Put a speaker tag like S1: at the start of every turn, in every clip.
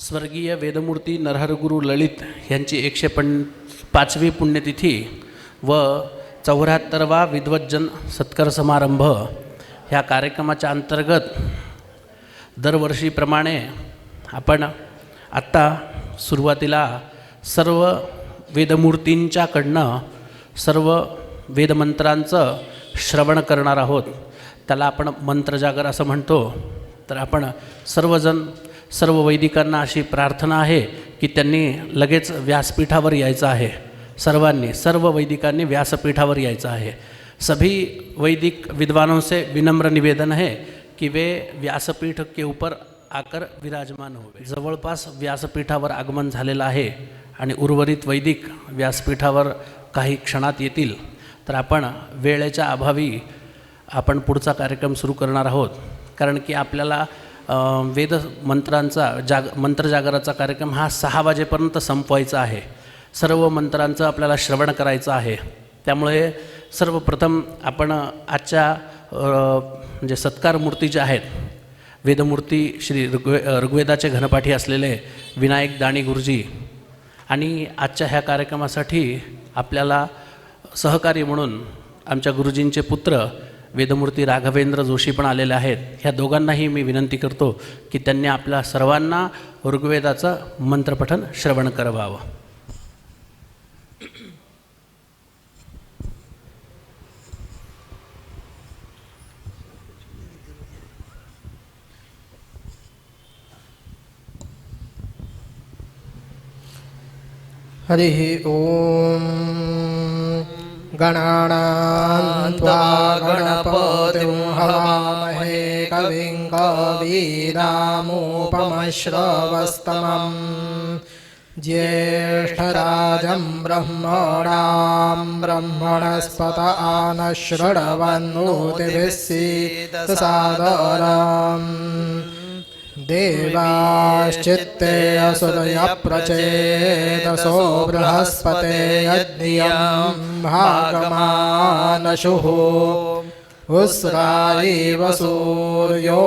S1: स्वर्गीय वेदमूर्ती नरहरगुरु ललित यांची 105वी पुण्यतिथी व 74वा विद्वज्जन सत्कार समारंभ ह्या कार्यक्रमाच्या अंतर्गत दरवर्षीप्रमाणे आपण आत्ता सुरुवातीला सर्व वेदमूर्तींच्याकडनं सर्व वेदमंत्रांचं श्रवण करणार आहोत. त्याला आपण मंत्रजागर असं म्हणतो. तर आपण सर्वजण सर्व वैदिकांना अशी प्रार्थना आहे की त्यांनी लगेच व्यासपीठावर यायचं आहे. सर्वांनी सर्व वैदिकांनी व्यासपीठावर यायचं आहे. सभी वैदिक विद्वानों से विनम्र निवेदन है कि वे व्यासपीठ के ऊपर आकर विराजमान होवे. जवळपास व्यासपीठावर आगमन झालेलं आहे आणि उर्वरित वैदिक व्यासपीठावर काही क्षणात येतील. तर आपण वेळेच्या अभावी आपण पुढचा कार्यक्रम सुरू करणार आहोत. कारण की आपल्याला वेद मंत्रांचा मंत्रजागराचा कार्यक्रम हा 6 वाजेपर्यंत संपवायचा आहे. सर्व मंत्रांचं आपल्याला श्रवण करायचं आहे. त्यामुळे सर्वप्रथम आपण आजच्या म्हणजे सत्कार मूर्ती ज्या आहेत, वेदमूर्ती श्री ऋग्वेदाचे घनपाठी असलेले विनायक दाणी गुरुजी आणि आजच्या ह्या कार्यक्रमासाठी आपल्याला सहकारी म्हणून आमच्या गुरुजींचे पुत्र वेदमूर्ती राघवेंद्र जोशी पण आलेले आहेत. ह्या दोघांनाही मी विनंती करतो की त्यांनी आपल्या सर्वांना ऋग्वेदाचं मंत्रपठन श्रवण करवावं.
S2: हरि ओम. गणानां त्वा गणपतिं हवामहे कविं कवीनामुपमश्रवस्तमं ज्येष्ठराजं ब्रह्मणां ब्रह्मणस्पत आनशृण्वन्नोतिभिः सीदसादरम् देवाश्चित्ते असुरय प्रचेतसो बृहस्पते यज्ञं भागमानशुः उस्रायेव सूर्यो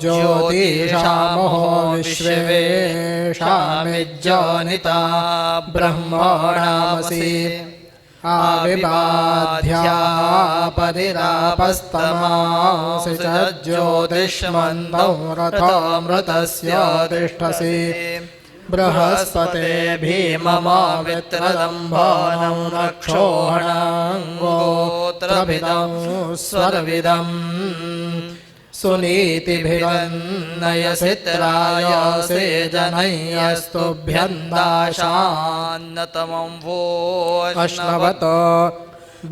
S2: ज्योतिषामहो विश्वेशामिज्जनिता ब्रह्मणामसि आविबाध्यापरिरापस्तमासि च ज्योतिष्मन्तौ रथमृतस्य तिष्ठसि बृहस्पते भीममावित्रदम्भनं रक्षोहणाङ्गोत्रभिदं स्वरविदम् सुनीतिभिरन्नयसित्रायसे जनयस्तुभ्यन्दाशान्नतमं वो अश्नवत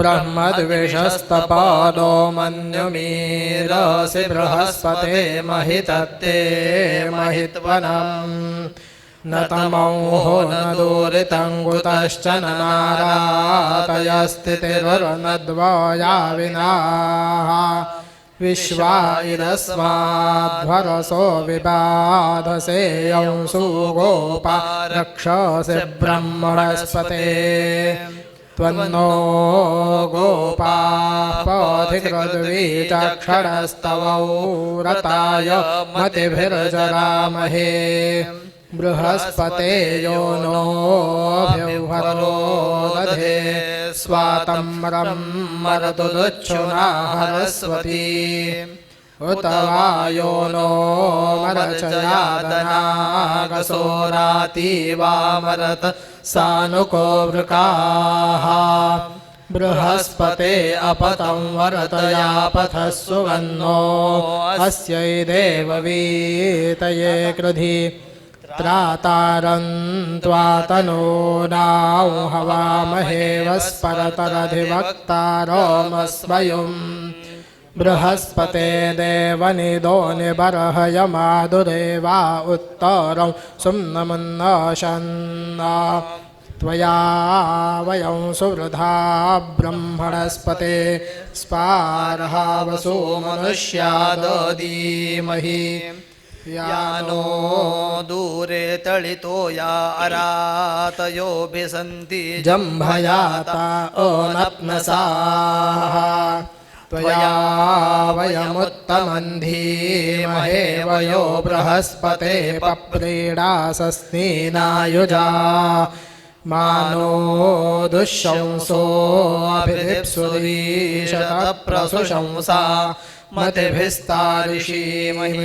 S2: ब्रह्मद्विषस्तपादो मन्युमीरसि बृहस्पते महितत्ते महित्वनम् न तमोहो न दूरितङ्गुतश्च न नारातयस्थितिर्नद्वया विनाः विश्वा इदस्माध्वरसो विबाधसे यंसुगोपा रक्षसि ब्रह्मणस्पते त्वन्नो गोपापथिकृद्वीचक्षणस्तवौ रताय मतिभिर्जरामहे बृहस्पते यो नोऽभ्युहरो दधे स्वातम्रं मरतु दुच्छुना हरस्वती उत वा यो नो मरचयादनागसो राती वा मरत सानुको वृकाः बृहस्पते अपतं वरतयापथः सुवन्नो अस्यै देववीतये कृधि त्रातारं त्वा तनूनां हवामहे वस्परतरधिवक्तारमस्मयुम् बृहस्पते देवनिदो निबर्हयमादुरेवा उत्तरं सुम्नमुन्नशन्ना त्वया वयं सुवृधा ब्रह्मणस्पते स्पार्हा वसु मनुष्यादधीमहि यानो दूरे तळितो या अरातयोभिसन्ति जम्भयाता अनप्नसाः त्वया वयमुत्तमं धीमहे वयो बृहस्पते पप्रीडासस्नीनायुजा मानो दुःशंसोऽभिदिप्सुरीशतप्रसुशंसा मतिभिस्तारिषीमहि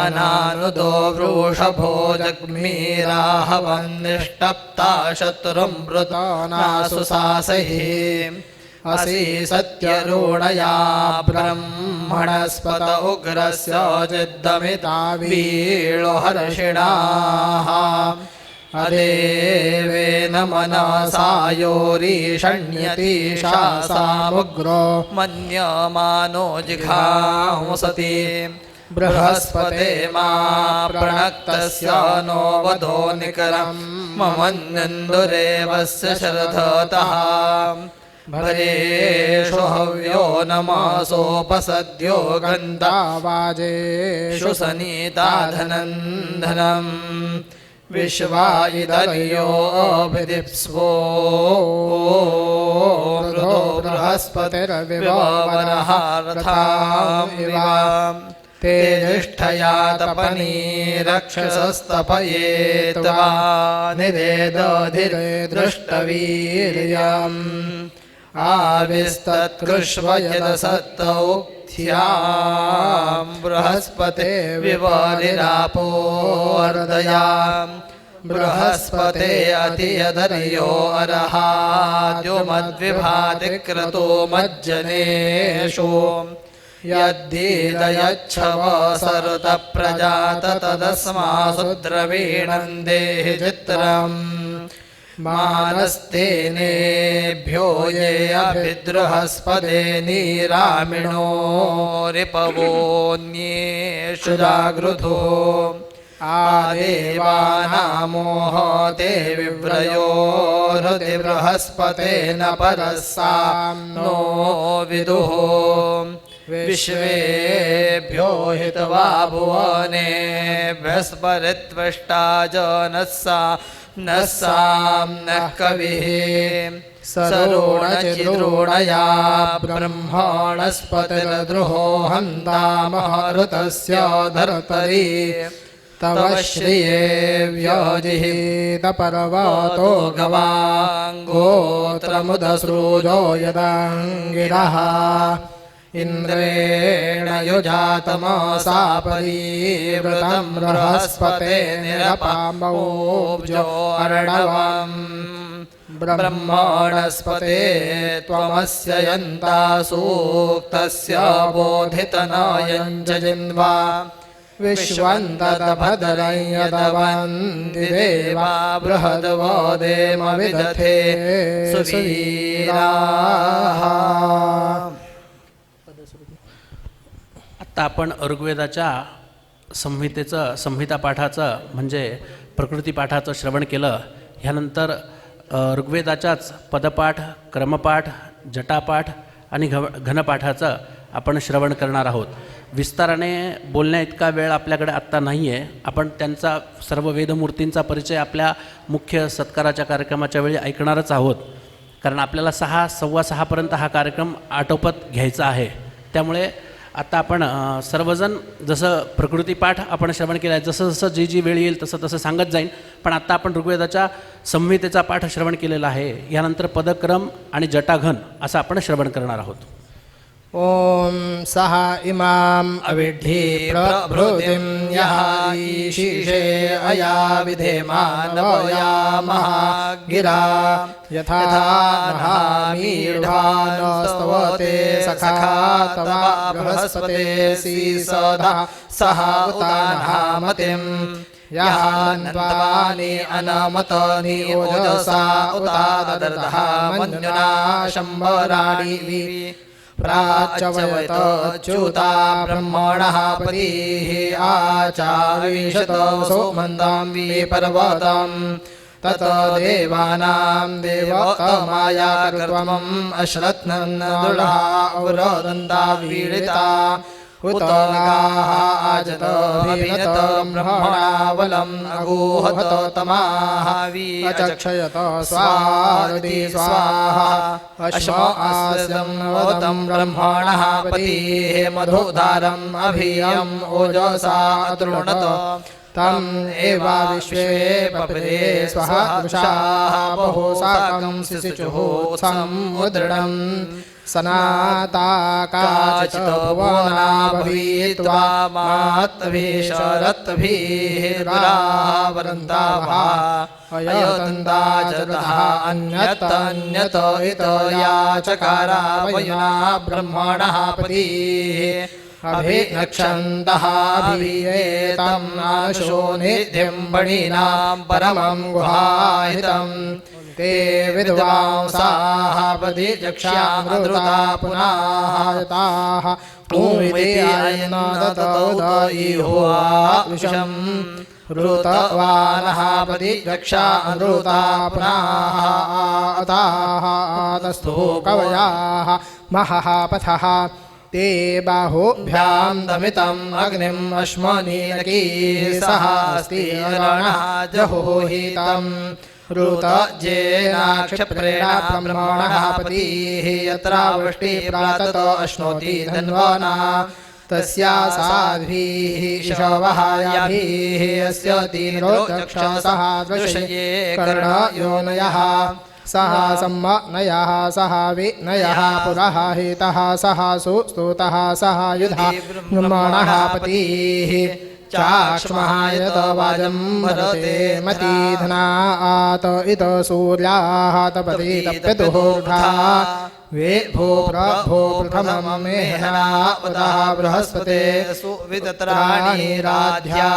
S2: अनानुदो वृषभो जग्मीराहवन्निष्टप्ता शत्रुमृतानासु सासहि असि सत्यरूढया ब्रह्मणस्पत उग्रस्य चिद्दमिता वीळोहर्षिणाः अदेवेन मनसा योरीषण्यतीशा सामुग्रो मन्यमानो जिघांसति बृहस्पते मा प्रणक्तस्य नो वधो निकरं ममन्यन्दुरेवस्य शरधतः भरेषु हव्यो नमसोपसद्यो गन्तावाजेषु सनीता धनम् विश्वा इदयोभिदिप्स्वो बृहस्पतिर्विवरः रथामिवाम् ते ज्येष्ठया तपनी रक्षसस्तपयेत्वा निवेदधिरे दृष्टवीर्यम् आविस्तत्कृष्व यदसत्त उक्थ्यां बृहस्पते विवरिरापोर्दयाम् बृहस्पते अतियदर्यो अर्हाद्यो मद्विभाति क्रतो मज्जनेषु यद्दीदयच्छव सरुत प्रजात तदस्मासु द्रवीणं देहि चित्रम् मानस्तेनेभ्यो ये अभिद्रुहस्पदे नीरामिणो रिपवोऽन्येषु जागृधो आदेवानामोहते विव्रयो हृदि बृहस्पतेन परस्सां नो विदुः विश्वेभ्यो हित्वा भुवनेभ्यस्परित्वष्टा जनस्सा नस्सां नः कविः सरोणचिद्रोणया ब्रह्मणस्पतिर्द्रुहो हन्तामहृतस्य धर्तरि तव श्रिये व्यजिहीत पर्वतो गवाङ्गोत्रमुदसृजो यदाङ्गिरः इन्द्रेण युजातमसा परिवृतं बृहस्पते निरपामोऽब्जो अर्णवम् ब्रह्मणस्पते त्वमस्य यन्ता सूक्तस्य बोधितनयं जिन्वा विश्वन्ततभद्रं यदवन्ति देवा बृहद्वो देम विदथे सुवीराः.
S1: आता आपण ऋग्वेदाच्या संहिता पाठाचं म्हणजे प्रकृती पाठाचं श्रवण केलं. ह्यानंतर ऋग्वेदाच्याच पदपाठ, क्रमपाठ, जटापाठ आणि घनपाठाचं आपण श्रवण करणार आहोत. विस्ताराने बोलण्या इतका वेळ आपल्याकडे आत्ता नाही आहे. आपण त्यांचा सर्व वेदमूर्तींचा परिचय आपल्या मुख्य सत्काराच्या कार्यक्रमाच्या वेळी ऐकणारच आहोत, कारण आपल्याला 6:15पर्यंत हा कार्यक्रम आटोपत घ्यायचा आहे. त्यामुळे आता आपण सर्वजण जसं प्रकृतीपाठ आपण श्रवण केला आहे, जसं जसं जी वेळ येईल तसं तसं सांगत जाईन. पण आत्ता आपण ऋग्वेदाच्या संहितेचा पाठ श्रवण केलेला आहे. यानंतर पदक्रम आणि जटाघन असं आपण श्रवण करणार आहोत.
S2: ॐ सः इमाम् अविद्धि प्रभृतिं यः ईशिषे अया विधेमानवयामः गिरा यथा नहामीढानस्तवते सखा तवा बृहस्पते सीसधा सह उतानहामतिम् यान्त्वानि अनमतनि ओजसा उताददर्धः मन्युना शम्बराणि प्राच्यवयत च्युता ब्रह्मणः पतिः आचार्विशत सोमन्दां विपर्वतं तत देवानां देवकमाया कृत्वमम् अश्रत्नन् दृढा औरदन्ता वीडिता उत गाः आजतभिनत ब्रह्मणावलम् अगूहत तमाः अचक्षयत स्वारुति स्वाहा अश्म आस्यं वदं ब्रह्मणः पतिः मधुधारम् अभियम् ओजसा अतृणत तम् एवा विश्वे पपदे स्वः वृषाः बहु साकं शिशुचुः समुदृढम् सनाता काचित् भुवना भवित्वा मातभिशरत्भिः दुरावरन्ताभा अयतन्ता च तथा अन्यत् इत याचकारा वयुना ब्रह्मणः पतिः अभिनक्षन्तः अभियेतम् आशो निधिं बणीनां परमं गुहाहितम् ते विद्वांसाः प्रदिजक्ष्यामृता पुनाः ऊमिति दतौदईहुआ विषम् ऋतवानः प्रदिजक्ष्यामृता पुनाः अताः तस्थो कवयाः महः पथः ते बाहुभ्यां दमितम् अग्निम् अश्मनीनकीः सहास्ति अरणः जहोहितम् ऋतजेनाक्षप्रेण ब्रह्मणः पतिः यत्रावृष्टि प्रातत अश्नोति धन्वना तस्या साध्भिः शवः याभिः अस्य तीरो चक्षसः दृश्ये कर्णयोनयः सः सम्मनयः सः विनयः पुरः हितः सः सुस्तुतः सः युधा ब्रह्मणः पतिः चाक्ष्मः यत वाजं वरते मतीधनात् इत सूर्याः तपति तप्यतुः वे भो प्रभो प्रथमं मेहना उदः बृहस्पते सुविदत्राणि राध्या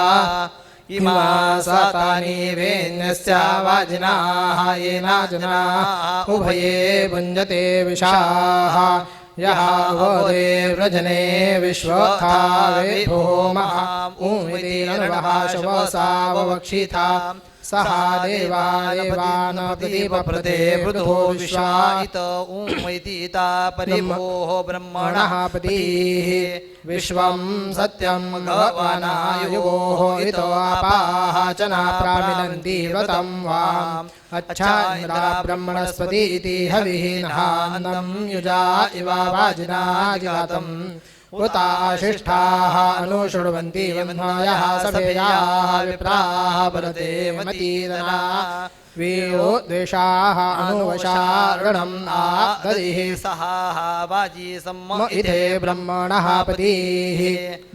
S2: इमा सातानि वेन्यस्या वाजिनाः येना जनाः उभये भुञ्जते विशाः यः वदे व्रजने विश्वथा वे भूमः ऊमिति अनुवः शवसा ववक्षिथा सः देवायवानपति पप्रते पृथो विश्वायित ऊमिति परिभोः ब्रह्मणः पतिः विश्वं सत्यं भगवानायुवोः इतो आपाः च न प्रामिनन्ति व्रतं वाम् अच्छा इन्द्रा ब्रह्मणस्पति इति हविः नहान्नं युजा इव वाजिना जातम् उताशिष्ठाः अनुशृण्वन्ति वह्नयः सभेयाः विप्राः परते मतीदना वीरो द्वेषाः अनुवशारणम् आददिः सहाः वाजी सम्म इथे ब्रह्मणः पतिः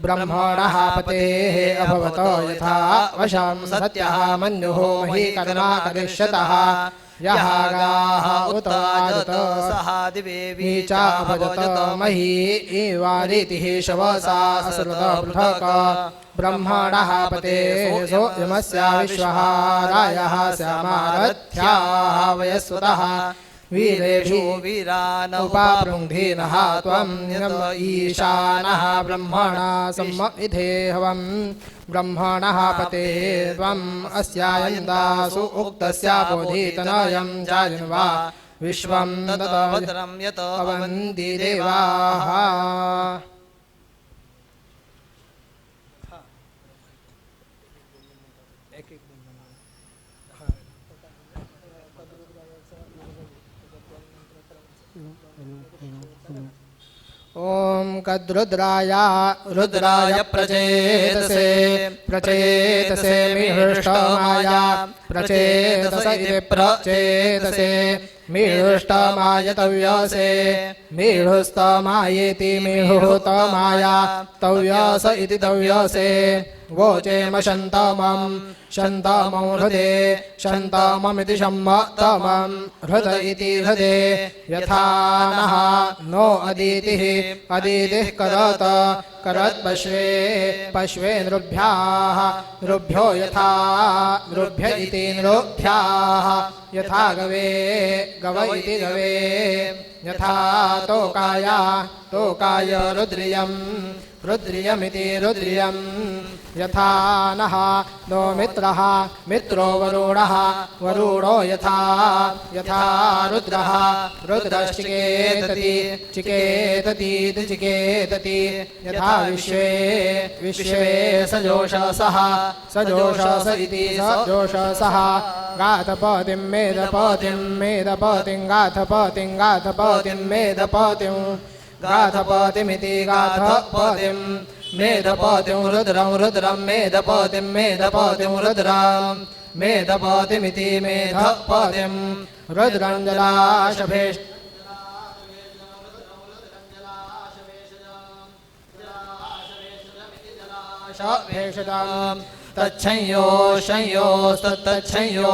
S2: ब्रह्मणः पतेः अभवत यथा वशं सत्यः मन्युः मही कर्मा करिष्यतः यः गाः उत आजत सः दिवे चाभजत मही इवारितिः शवसा असृत पृथक् ब्रह्मणः पतेः सोऽयमस्य विश्वः रायः श्यामारथ्याः वयस्वतः वीरेषु वीरान् उपापृङ्घीनः त्वं ईशानः ब्रह्मणा सम्मविधे हवम् ब्रह्मणः पतेः त्वम् अस्यायन्दासु उक्तस्य बोधितनयं चाजिन्वा विश्वं ततवज्रं यत अवन्ति देवाः ॐ कद्रुद्राय रुद्राय प्रचेतसे प्रचेतसे मिहृष्टमाय प्रचेतस इति प्रचेतसे मिहृष्टमाय तव्यसे मिहृस्तमायेति मिहृतमाय तव्यस इति तव्यसे वोचेम शन्तमं शन्तमं हृदे शन्तममिति शम्मतमं हृद इति हृदे यथा नः नो अदितिः अदितिः करत करत्पश्वे पश्वे नृभ्याः नृभ्यो यथा नृभ्य इति नृभ्याः यथा गवे गव इति गवे यथा तोकाय तोकाय रुद्रियं रुद्रियमिति रुद्रियं यथा नः नो मित्रः मित्रो वरुणः वरुणो यथा यथा रुद्रः रुद्रश्चिकेतति चिकेततीति चिकेतति यथा विश्वे विश्वे सजोषसः सजोषस इति सजोषसः गाथपतिं मेधपतिं मेधपतिं गाथपतिं गाथपतिं मेधपतिं गाथपतिमिति गाथपतिं मेधपतिं रुद्रं रुद्रं मेधपतिं मेधपतिं रुद्रं मेधपतिमिति मेधपतिं रुद्रं जलाशभेष भेषजां तच्छंयो शंयोस्तच्छंयोः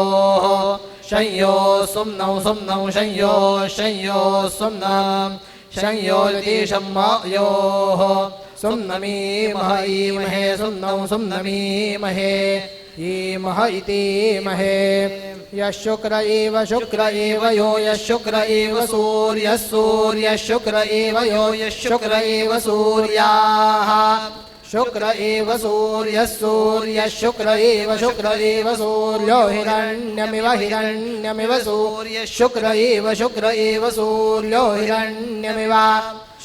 S2: शंयो सुम्नौ सुम्नौ शंयो शंयो सुम्नं शंयोरिति शम्मयोः सुम्नमीमह ईमहे सुम्नौ सुम्नमीमहे ईमह इति महे यः शुक्र एव यो यः शुक्र एव सूर्यः सूर्यः शुक्र एव यो यः शुक्र एव सूर्याः शुक्र एव सूर्यः सूर्यः शुक्र एव सूर्यो हिरण्यमिव सूर्यः शुक्र एव सूर्यो हिरण्यमिव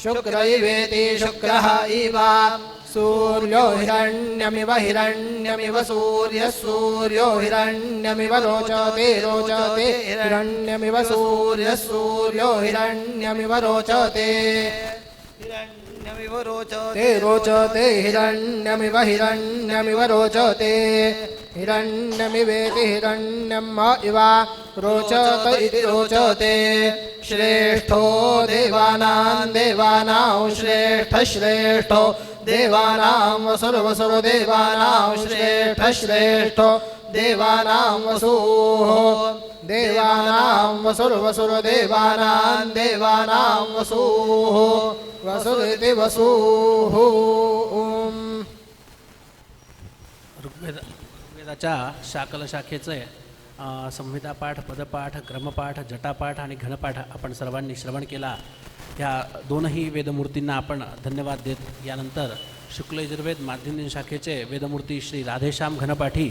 S2: शुक्र इवेति शुक्रः इव सूर्यो हिरण्यमिव सूर्यः सूर्यो हिरण्यमिव रोचते हिरण्यमिव सूर्यः सूर्यो हिरण्यमिव रोचते रोचते हिरण्यमिव रोचते हिरण्यमिवेति हिरण्यम् इव रोचत इति रोचते श्रेष्ठो देवानां श्रेष्ठो देवानां वसुर्देवानां श्रेष्ठो देवानां वसुः देवानां वसुर्देवानां वसुः वसुरिति वसुः
S1: ऋग्वेदाच्या शाकल शाखेचे संहिता पाठ पदपाठ क्रमपाठ जटापाठ आणि घनपाठ आपण सर्वांनी श्रवण केला. ह्या दोनही वेदमूर्तींना आपण धन्यवाद देत यानंतर शुक्ल यजुर्वेद माध्यंदिन शाखेचे वेदमूर्ती श्री राधेश्याम घनपाठी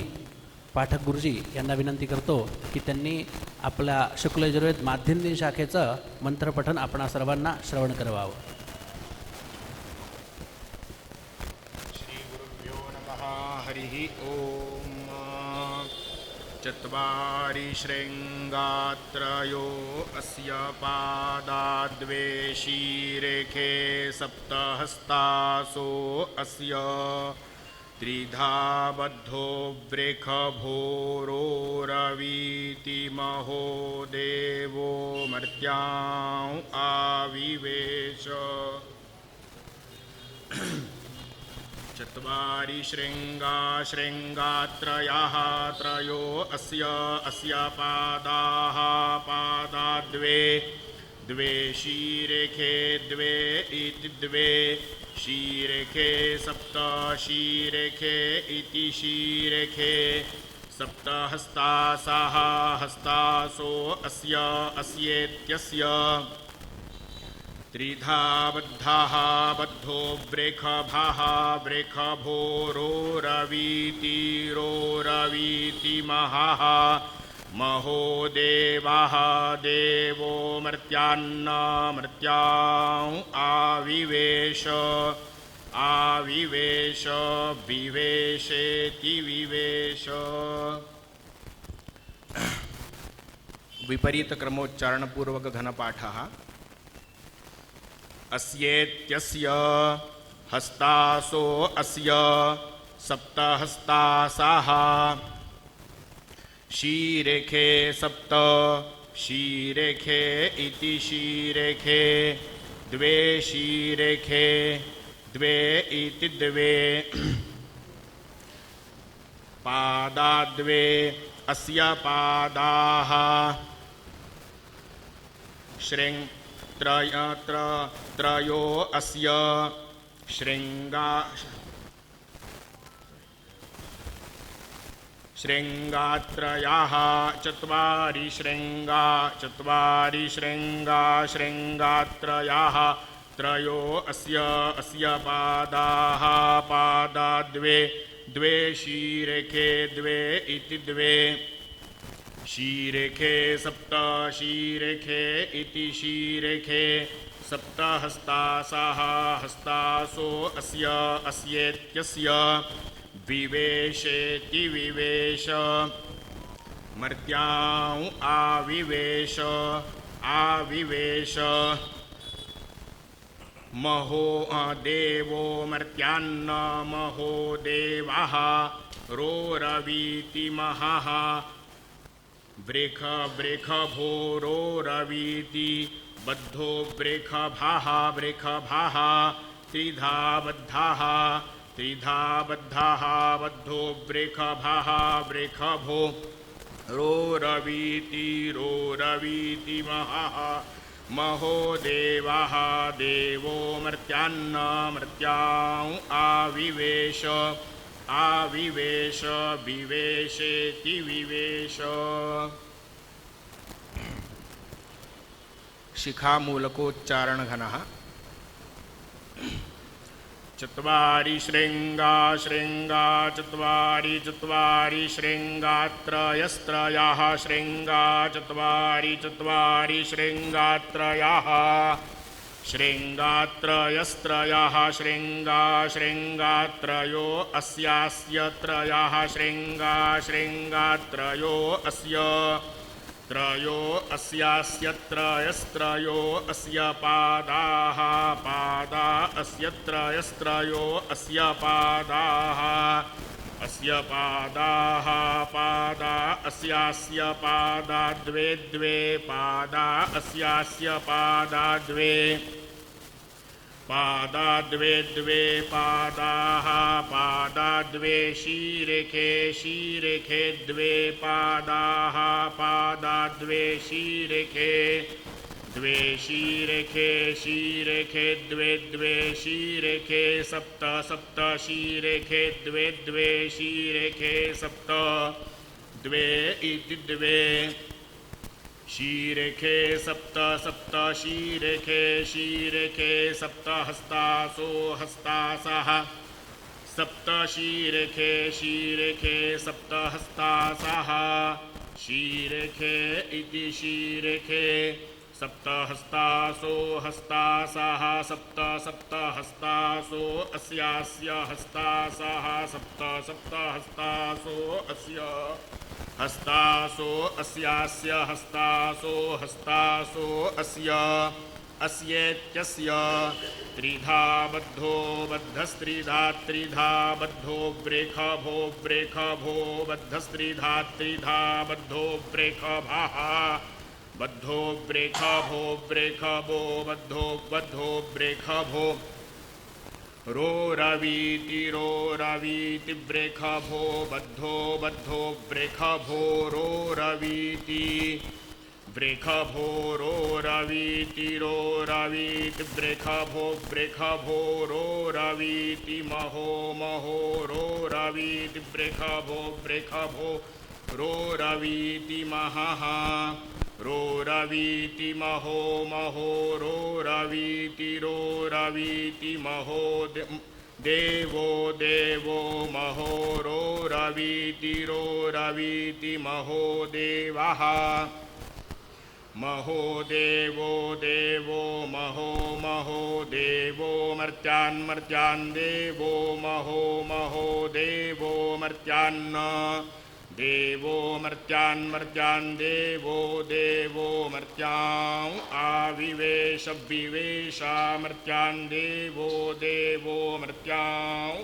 S1: पाठक गुरुजी यांना विनंती करतो की त्यांनी आपल्या शुक्ल यजुर्वेद माध्यंदिन शाखेचं मंत्रपठन आपणा सर्वांना श्रवण करवावं.
S3: श्री गुरुभ्यो नमः. हरिः ओम. चत्वारि शृङ्गात्रयो अस्य पादाद्वे शीरेखे सप्तहस्तासो अस्य त्रिधा बद्धो वृखभोरोरवीति महो देवो मर्त्यां आविवेश. चत्वारि शृङ्गात्रयाः त्रयो अस्य पादाः पादाद्वे द्वे शीरेखे द्वे इति द्वे शीरेखे सप्त शीरेखे इति शीरेखे सप्तहस्तासाः हस्तासो अस्य अस्येत्यस्य त्रिधा बद्धाः बद्धो वृखभाः वृखभोरोरवीति महाः महो देवाः देवो मर्त्यां आविवेश विवेशेति विवेश. विपरीत क्रमोच्चारणपूर्वक घनपाठः. अस्येत्यस्य हस्तासो अस्य सप्तहस्तासाः शीरेखे सप्त शीरेखे इति शीरेखे द्वे शीरेखे द्वे इति द्वे पादाद्वे अस्य पादाः त्रयो अस्य शृङ्गात्रयाः चत्वारि शृङ्गात्रयाः त्रयो अस्य पादाः पादा द्वे द्वे शीरेखे द्वे इति द्वे शीरेखे सप्त शीरेखे इति शीरेखे सप्त हस्तासाः हस्तासो अस्येत्यस्य विवेशेति विवेश मर्त्यां आविवेश महो देवो मर्त्यान्न महो देवः रोरवीति महः वृख भो रोरवीति बद्धो वृखभाः त्रिधा बद्धाः बद्धो वृखभाः वृखभो रोरवीति महः महो देवः देवो मर्त्यान्न मर्त्यां आविवेश विवेशेति विवेश शिखामूलकोच्चारण घनः चत्वारि श्रृंगा चत्वारि श्रृंगात्रयस्त्रयः श्रृंगा चत्वारि श्रृंगात्रयः श्रृंगात्रयस्त्रयः श्रृंगात्रयो अस्यास्य त्रयः श्रृंगात्रयो अस्य त्रयो अस्यास्य त्रयस्त्रयो अस्य पादाः पादा अस्य त्रयस्त्रयो अस्य पादाः पादा अस्यास्य पादा द्वे पादा अस्यास्य पादा द्वे पादाः पादा द्वे शीरेखे द्वे पादाः पादा द्वे शीरेखे द्वे शीरेखे सप्त शीरेखे द्वे शीरेखे सप्त द्वे इति द्वे शीरेखे सप्त शीरेखे सप्त हस्तासो हस्तासः सप्त शीरेखे सप्त हस्तासः शीरेखे इति शीरेखे सप्त हस्तासो हस्तासः सप्त हस्तासो अस्यास्य हस्तासः सप्त हस्तासो अस्य हस्तासो अस्यास्य हस्तासो अस्य अस्येत्यस्य त्रिधा बद्धस्त्रिधा बद्धो वृखभो बद्धस्त्रिधा बद्धो वृखभः बद्धो वृखभो बद्धो वृखभो रोरवीति वृखभो बद्धो वृखभो रोरवीति वृखभो रोरवीति वृखभो रोरवीति महो रोरवीति वृखभो रोरवीति महः रोरवीति महो रोरवीति महो देवो महो रोरवीति महो देवः महो देवो महो देवो मर्त्यान् देवो महो देवो मर्त्यान्न देवो मर्त्यान् देवो मर्त्यां आविवेश मर्त्यान् देवो मर्त्यां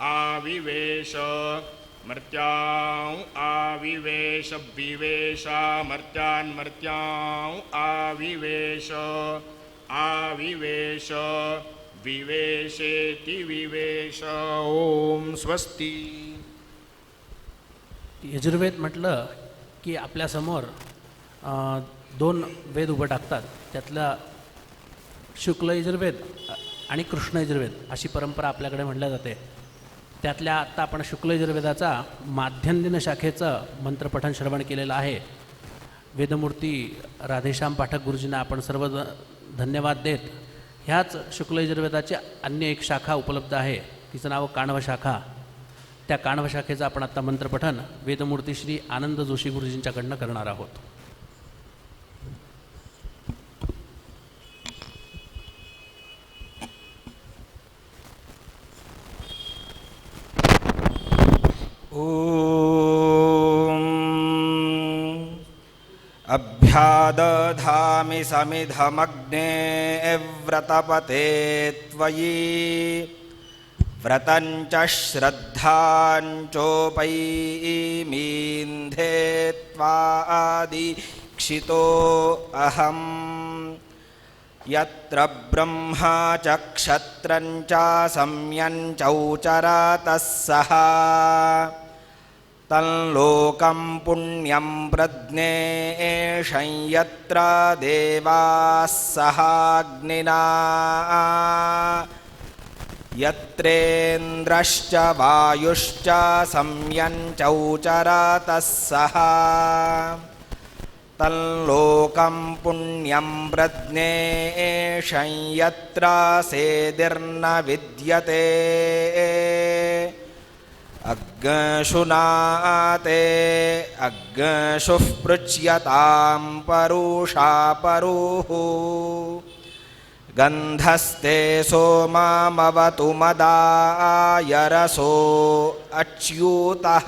S3: आविवेश मर्त्यां आविवेश मर्त्यां आविवेश विवेशेति विवेश ओम स्वस्ति.
S1: यजुर्वेद म्हटलं की आपल्यासमोर दोन वेद उभं टाकतात. त्यातला शुक्ल यजुर्वेद आणि कृष्ण यजुर्वेद अशी परंपरा आपल्याकडे म्हटल्या जाते. त्यातल्या आत्ता आपण शुक्ल यजुर्वेदाचा माध्यंदिन शाखेचं मंत्रपठण श्रवण केलेलं आहे. वेदमूर्ती राधेश्याम पाठक गुरुजींना आपण सर्व धन्यवाद देत ह्याच शुक्ल यजुर्वेदाची अन्य एक शाखा उपलब्ध आहे, तिचं नाव काणव शाखा. त्या काणव शाखेचं आपण आत्ता मंत्रपठन वेदमूर्ती श्री आनंद जोशी गुरुजींच्याकडनं करणार आहोत.
S4: अभ्यादधामि समिधमग्ने व्रतपते त्वयि व्रतञ्च श्रद्धाञ्चोपैमीन्धे त्वादीक्षितो अहम् यत्र ब्रह्मा च क्षत्रञ्च संयञ्चौचरातः सः तल्लोकं पुण्यं प्रज्ञेशं यत्र देवाः सहाग्निना यत्रेन्द्रश्च वायुश्च संयञ्चौचरातः सः तल्लोकं पुण्यं प्रज्ञेशं यत्र सेदिर्न विद्यते अग्शुनाते अग्शुः पृच्यतां परुषा परुः गन्धस्ते सोमामवतु मदाय रसो अच्युतः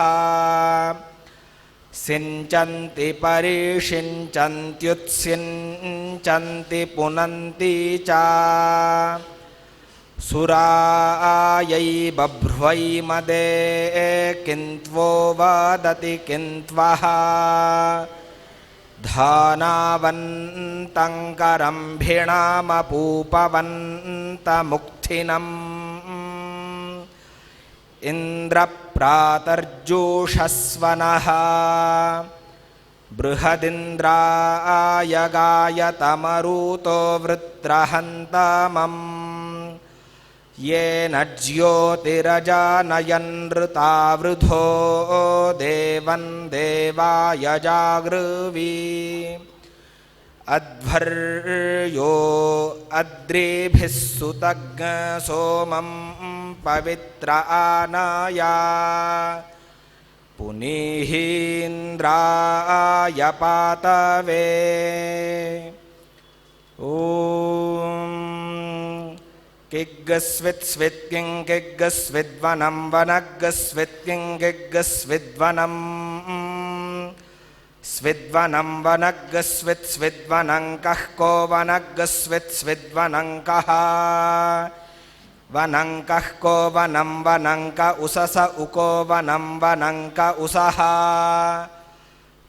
S4: सिञ्चन्ति परिषिञ्चन्त्युत्सिञ्चन्ति पुनन्ति च सुरायै बभ्र्वै मदे किन्त्वो वदति किन्त्वः धानावन्तं करम्भिणामपूपवन्तमुक्थिनम् इन्द्रप्रातर्जूषस्वनः बृहदिन्द्राय गायतमरुतो वृत्रहन्तमम् येन ज्योतिरजानयन्नृता वृधो देवं देवाय जागृवी अध्वर्यो अद्रिभिः सुतग् सोमं पवित्र आनाया पुनीहीन्द्राय पातवे किग्गस्वित्स्वित्किं किग्गस्विद्वनं वनग्गस्वित्किं किग्गस्विद्वनं स्विद्वनं वनग्गस्वित्स्विद्वनं कः को वनग्गस्वित्स्विद्वनं कः वनं कः को वनं वनं क उसस उको वनं वनं क उसः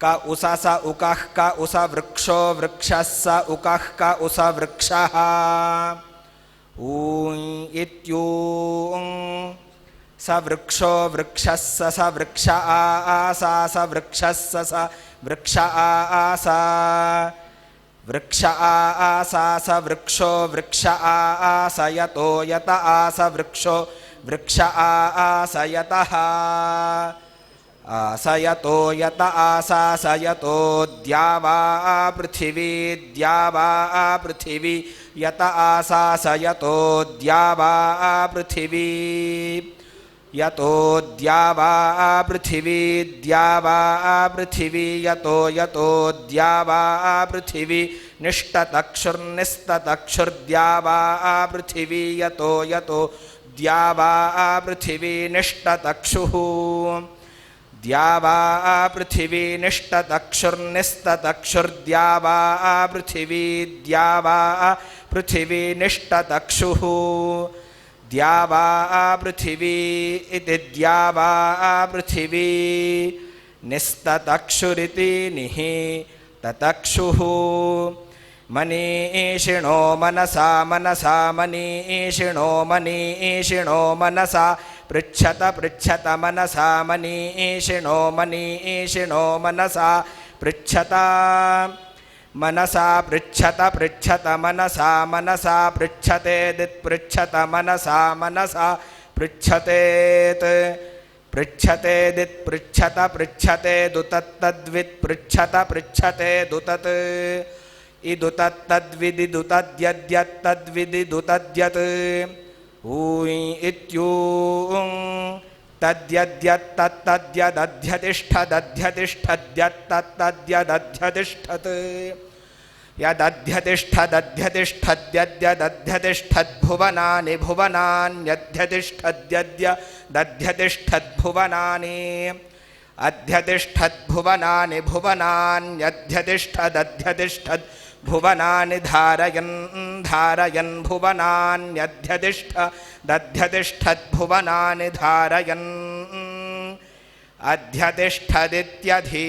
S4: क उसस उकः क उस वृक्षो वृक्षः स उकः क उस वृक्षः ऊं इत्यूं स वृक्षो वृक्षस्य स वृक्ष आसा स वृक्षस्य स वृक्ष आसा वृक्ष आसा स वृक्षो वृक्ष आसयतो यत आस वृक्षो वृक्ष आसयतः आसयतो यत आसासयतो द्यावा पृथिवी द्यावा पृथिवी यत आसासयतो द्यावा पृथिवी यतो द्यावा पृथिवी द्यावा पृथिवी यतो यतो द्यावा पृथिवी निष्टतक्षुर्निस्ततक्षुर्द्यावा पृथिवी यतो यतो द्यावा पृथिवी निष्टतक्षुः द्यावा पृथिवी निष्टतक्षुर्निस्ततक्षुर्द्यावा पृथिवी द्यावा पृथिवी निष्टतक्षुः द्यावा पृथिवी इति द्यावा पृथिवी निस्ततक्षुरिति निहिततक्षुः मनीषिणो मनसा मनसा मनीषिणो मनीषिणो मनसा पृच्छत पृच्छत मनसा मनीषिणो मनीषिणो मनसा पृच्छत मनसा पृच्छत पृच्छत मनसा मनसा पृच्छतेदित्पृच्छत मनसा मनसा पृच्छतेत् पृच्छतेदित्पृच्छत पृच्छतेदुतत्तद्वित् पृच्छत पृच्छतेदुतत् इदुतत्तद्विदिदुतद्यद्यत्तद्विदिदुतद्यत् ऊय् इत्यूं तद्यद्यत्तत्तद्यदध्यतिष्ठदध्यतिष्ठद्यत्तत्तद्यदध्यतिष्ठत् यदध्यतिष्ठदध्यतिष्ठद्यद्यदध्यतिष्ठद्भुवनानि भुवनान्यध्यतिष्ठद्यद्यदध्यतिष्ठद्भुवनानि अध्यतिष्ठद्भुवनानि भुवनान्यध्यतिष्ठदध्यतिष्ठद्भुवनानि धारयन् धारयन् भुवनान्यध्यतिष्ठदध्यतिष्ठद्भुवनानि धारयन् अध्यतिष्ठदित्यधि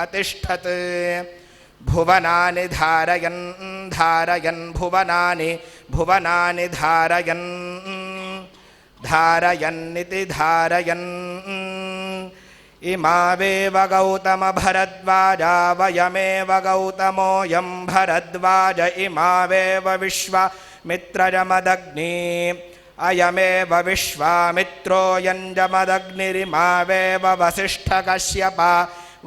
S4: अतिष्ठत् भुवनानि धारयन् धारयन् भुवनानि भुवनानि धारयन् धारयन्निति धारयन् इमावेव गौतमभरद्वाजा वयमेव गौतमोऽयं भरद्वाज इमावेव विश्वामित्रजमदग्नि अयमेव विश्वामित्रोऽयञ्जमदग्निरिमावेव वसिष्ठकश्यपा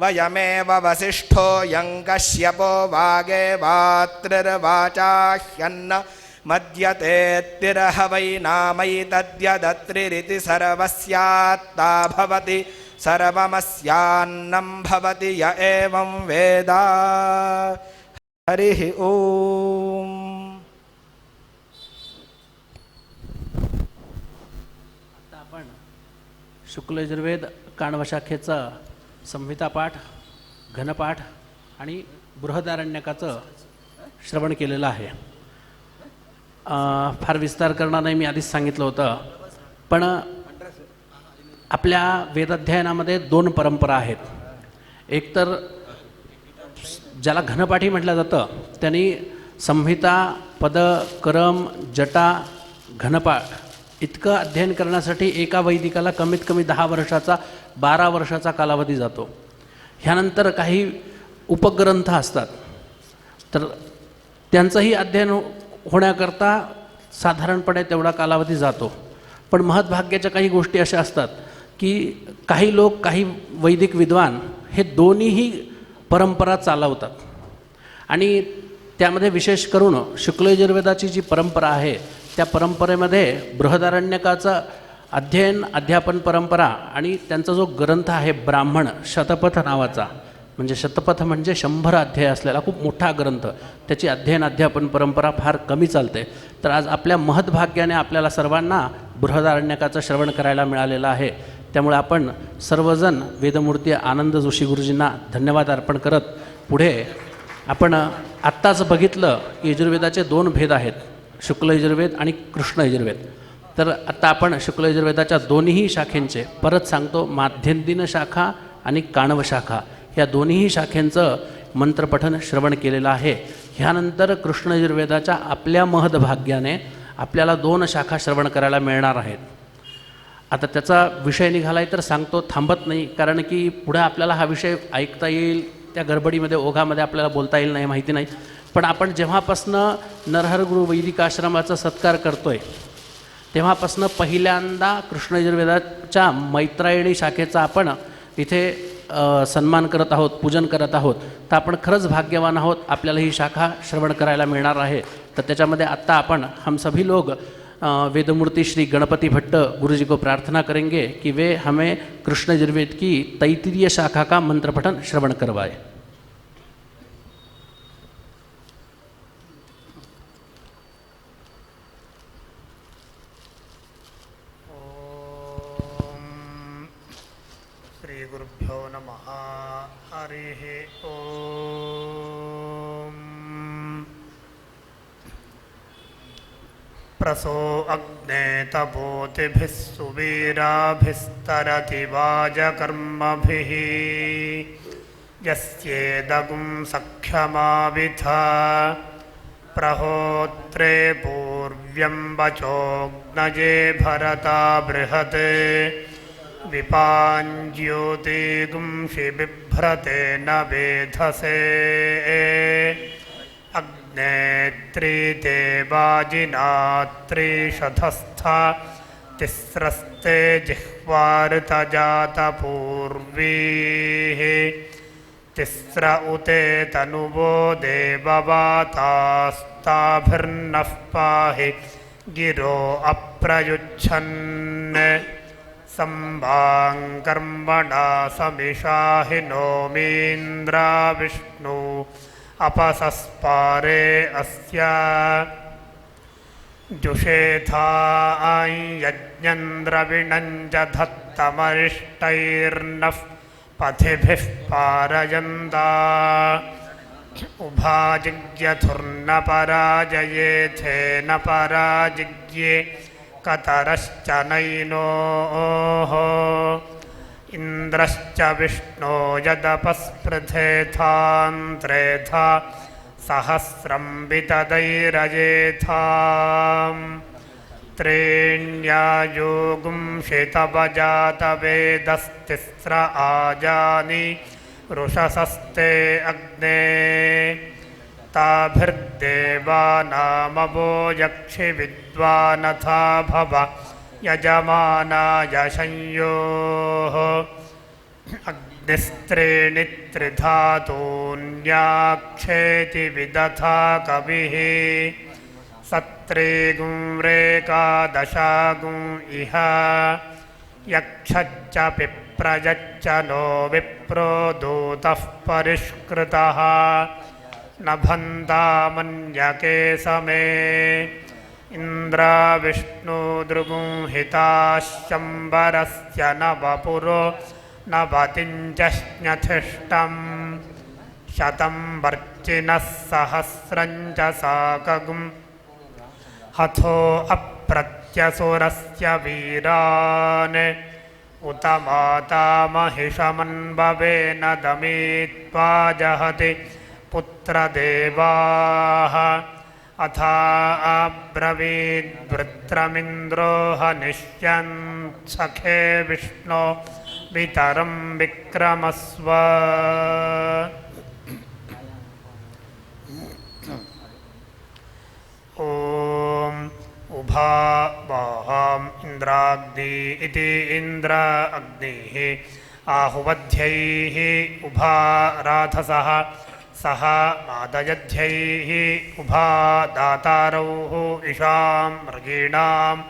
S4: वयमेव वसिष्ठोऽयं कश्यपो वागेवात्रिर्वाचाह्यन्न मद्यतेऽत्तिरह वै नामैतद्यदत्रिरिति सर्वस्यात्ता भवति सर्वमस्यान्नं भवति य एवं वेद हरिः ओम्
S1: आता आपण शुक्ल यजुर्वेद काण्व शाखेचा संहिता पाठ घनपाठ आणि बृहदारण्यकाचं श्रवण केलेलं आहे. फार विस्तार करणार नाही, मी आधीच सांगितलं होतं. पण आपल्या वेदाध्ययनामध्ये दोन परंपरा आहेत. एक तर ज्याला घनपाठी म्हटलं जातं त्यांनी संहिता पद करम जटा घनपाठ इतकं अध्ययन करण्यासाठी एका वैदिकाला कमीत कमी 10 वर्षाचा 12 वर्षाचा कालावधी जातो. ह्यानंतर काही उपग्रंथ असतात तर त्यांचंही अध्ययन होण्याकरता साधारणपणे तेवढा कालावधी जातो. पण महत्भाग्याच्या काही गोष्टी अशा असतात की काही लोक काही वैदिक विद्वान हे दोन्हीही परंपरा चालवतात आणि त्यामध्ये विशेष करून शुक्ल यजुर्वेदाची जी परंपरा आहे त्या परंपरेमध्ये बृहदारण्यकाचं अध्ययन अध्यापन परंपरा आणि त्यांचा जो ग्रंथ आहे ब्राह्मण शतपथ नावाचा, म्हणजे शतपथ म्हणजे 100 अध्याय असलेला खूप मोठा ग्रंथ, त्याची अध्ययन अध्यापन परंपरा फार कमी चालते. तर आज आपल्या महत्भाग्याने आपल्याला सर्वांना बृहदारण्यकाचं श्रवण करायला मिळालेलं आहे. त्यामुळे आपण सर्वजण वेदमूर्ती आनंद जोशी गुरुजींना धन्यवाद अर्पण करत पुढे आपण आत्ताच बघितलं की यजुर्वेदाचे 2 भेद आहेत, शुक्ल यजुर्वेद आणि कृष्ण यजुर्वेद. तर आत्ता आपण शुक्ल यजुर्वेदाच्या दोन्हीही शाखेंचे परत सांगतो, माध्यंदिन शाखा आणि काणव शाखा ह्या दोन्हीही शाखेंचं मंत्रपठन श्रवण केलेलं आहे. ह्यानंतर कृष्ण यजुर्वेदाच्या आपल्या महदभाग्याने आपल्याला 2 शाखा श्रवण करायला मिळणार आहेत. आता त्याचा विषय निघाला आहे तर सांगतो, थांबत नाही, कारण की पुढे आपल्याला हा विषय ऐकता येईल त्या गडबडीमध्ये ओघामध्ये आपल्याला बोलता येईल नाही माहिती नाही. पण आपण जेव्हापासनं नरहर गुरु वैदिक आश्रमाचा सत्कार करतोय तेव्हापासनं पहिल्यांदा कृष्ण यजुर्वेदाच्या मैत्रायणी शाखेचा आपण इथे सन्मान करत आहोत, पूजन करत आहोत. तर आपण खरंच भाग्यवान आहोत, आपल्याला ही शाखा श्रवण करायला मिळणार आहे. तर त्याच्यामध्ये आत्ता आपण हम सभी लोग वेदमूर्ति श्री गणपति भट्ट गुरुजी को प्रार्थना करेंगे कि वे हमें कृष्ण यजुर्वेद की तैत्तिरीय शाखा का मंत्रपठन श्रवण करवाए.
S3: श्री गुरुभ्यो नमः. हरिः ओम. प्रसो अग्ने तपोतिभिः सुवीराभिस्तरति वाजकर्मभिः यस्येदगुं सख्यमाविथा प्रहोत्रे पूर्व्यं वचोऽग्नजे भरता बृहत् विपाञ्ज्योतिगुंषि बिभ्रते न वेधसे अग्नेत्री वाजिनात्री शतस्था तिस्रस्ते जिह्वार्तजातपूर्वीः तिस्र उते तनुवो देववातास्ताभिर्नः पाहि गिरो अप्रयुच्छन् संवाङ्कर्मणा समिषाहि नोमीन्द्रा विष्णु अपसस्पारे अस्य जुषेथा यज्ञन्द्रविणञ्च धत्तमरिष्टैर्नः पथिभिः पारयन्ता उभाजिज्ञथुर्न पराजयेथेन पराजिज्ञे कतरश्च नैनोः इन्द्रश्च विष्णो यदपस्पृथेथान्त्रेथा सहस्रं वितदैरजेथाम् त्रीण्यायुगुंशितवजातवेदस्तिस्र आजानि रुषसस्ते अग्ने ताभिर्देवानामवो यक्षि विद्वानथा भव यजमानाय संयोः अग्निस्त्रीणि त्रिधातून्याक्षेति विदथा कविः सत्रेगुंरेकादशागुं इह यक्षच्च पिप्रजच्च नो विप्रो दूतः परिष्कृतः नभन्तामन्यके समे इन्द्रा विष्णुदृगुंहिताः शम्बरस्य नवपुरो नवतिञ्चश्न्यथिष्टम् शतं वर्चिनः सहस्रं च साकगुम् हथो अप्रत्यसुरस्य वीरान् उत मातामहिषमन्भवेन दमीत्वा जहति पुत्रदेवाः अथा अब्रवीद्वृत्रमिन्द्रो हनिष्यन् सखे विष्णो वितरं विक्रमस्व ॐ उभा वाहाम् इन्द्राग्नि इति इन्द्र अग्निः आहुवध्यैः उभा राधसः सह मादयध्यैः उभा दातारौः इषां मृगीणाम्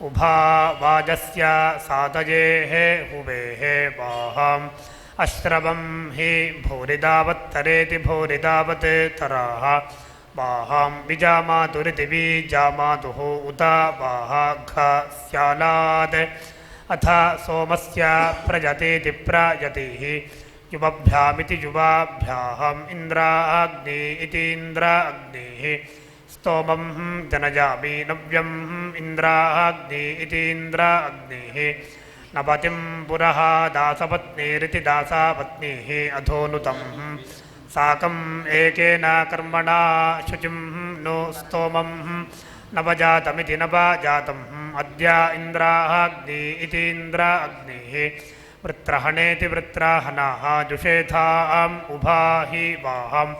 S3: उभा वाजस्य सातयेः हुवेः वाहाम् अश्रवं हि भूरिदावत्तरेति भूरिदावत् तराः वाहां विजामातुरिति बीजामातुः उत वाहाघस्यालात् अथ सोमस्य प्रजतीति प्रजतिः युवभ्यामिति युवाभ्याम् इन्द्राग्नि इति इन्द्राग्निः स्तोमं जनजामि नव्यम् इन्द्राग्नि इति इन्द्राग्निः नपतिं पुरः दासपत्नीरिति दासापत्नीः अधोनुतम् साकम् एकेन कर्मणा शुचिं नो स्तोमं नवजातमिति नवजातम् अद्य इन्द्राग्नि इति इन्द्राग्निः वृत्रहणेति वृत्राहनाः जुषेथाम् उभाहि वाहम्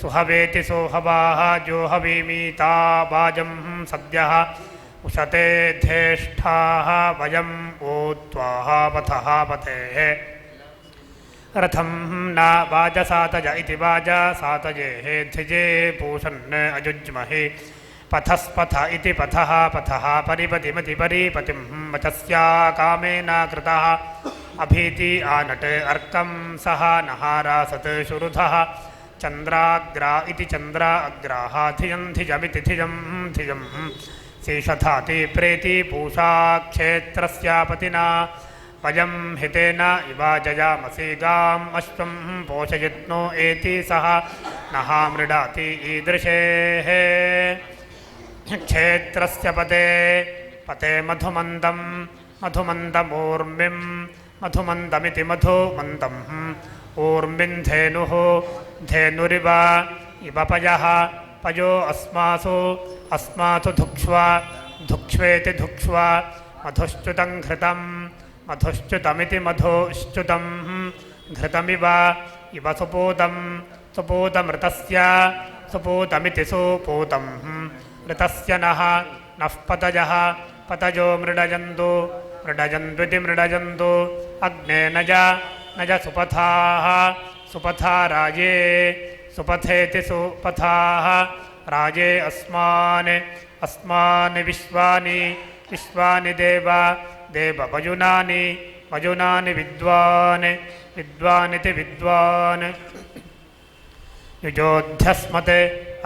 S3: सुहवेति सोहवाः जोहवीमीता वाजं सद्यः उशते धेष्ठाः वयम् ऊत्वाः पथः पतेः रथं न वाजसातज इति वाजसातजेः धिजे पूषन् अयुज्महे पथस्पथ इति पथः पथः परिपतिमति परिपतिं वचस्या कामेन कृतः अभीति आनट् अर्कं सह नहारासत् शुरुधः चन्द्राग्रा इति चन्द्राग्राः धियं धिजमिति धिजं धिजं शेषथाति प्रेति पूषा क्षेत्रस्य पतिना वयं हितेन इवा जयामसि गाम् अश्वं पोषयित्नो एति सह नः मृडाति ईदृशेः क्षेत्रस्य पते पते मधुमन्दं मधुमन्दमूर्मिं मधुमन्दमिति मधुमन्दम् ऊर्मिं धेनुः धेनुरिव इव पयः पयो अस्मासु अस्मासु धुक्ष्वा धुक्ष्वेति धुक्ष्वा मधुश्च्युतं घृतं मधुश्च्युतमिति मधुश्च्युतं घृतमिव इव सुपूतं सुपूतमृतस्य सुपूतमिति सुपूतं ऋतस्य नः पतयः पतयो मृडयन्तु मृडयन्त्विति मृडयन्तु अग्ने नज नज सुपथाः सुपथा राजे सुपथेति सुपथाः राजे अस्मान् अस्मान् विश्वानि विश्वानि देव देवमजुनानि मजुनानि विद्वान् विद्वानिति विद्वान् युजोध्यस्मत्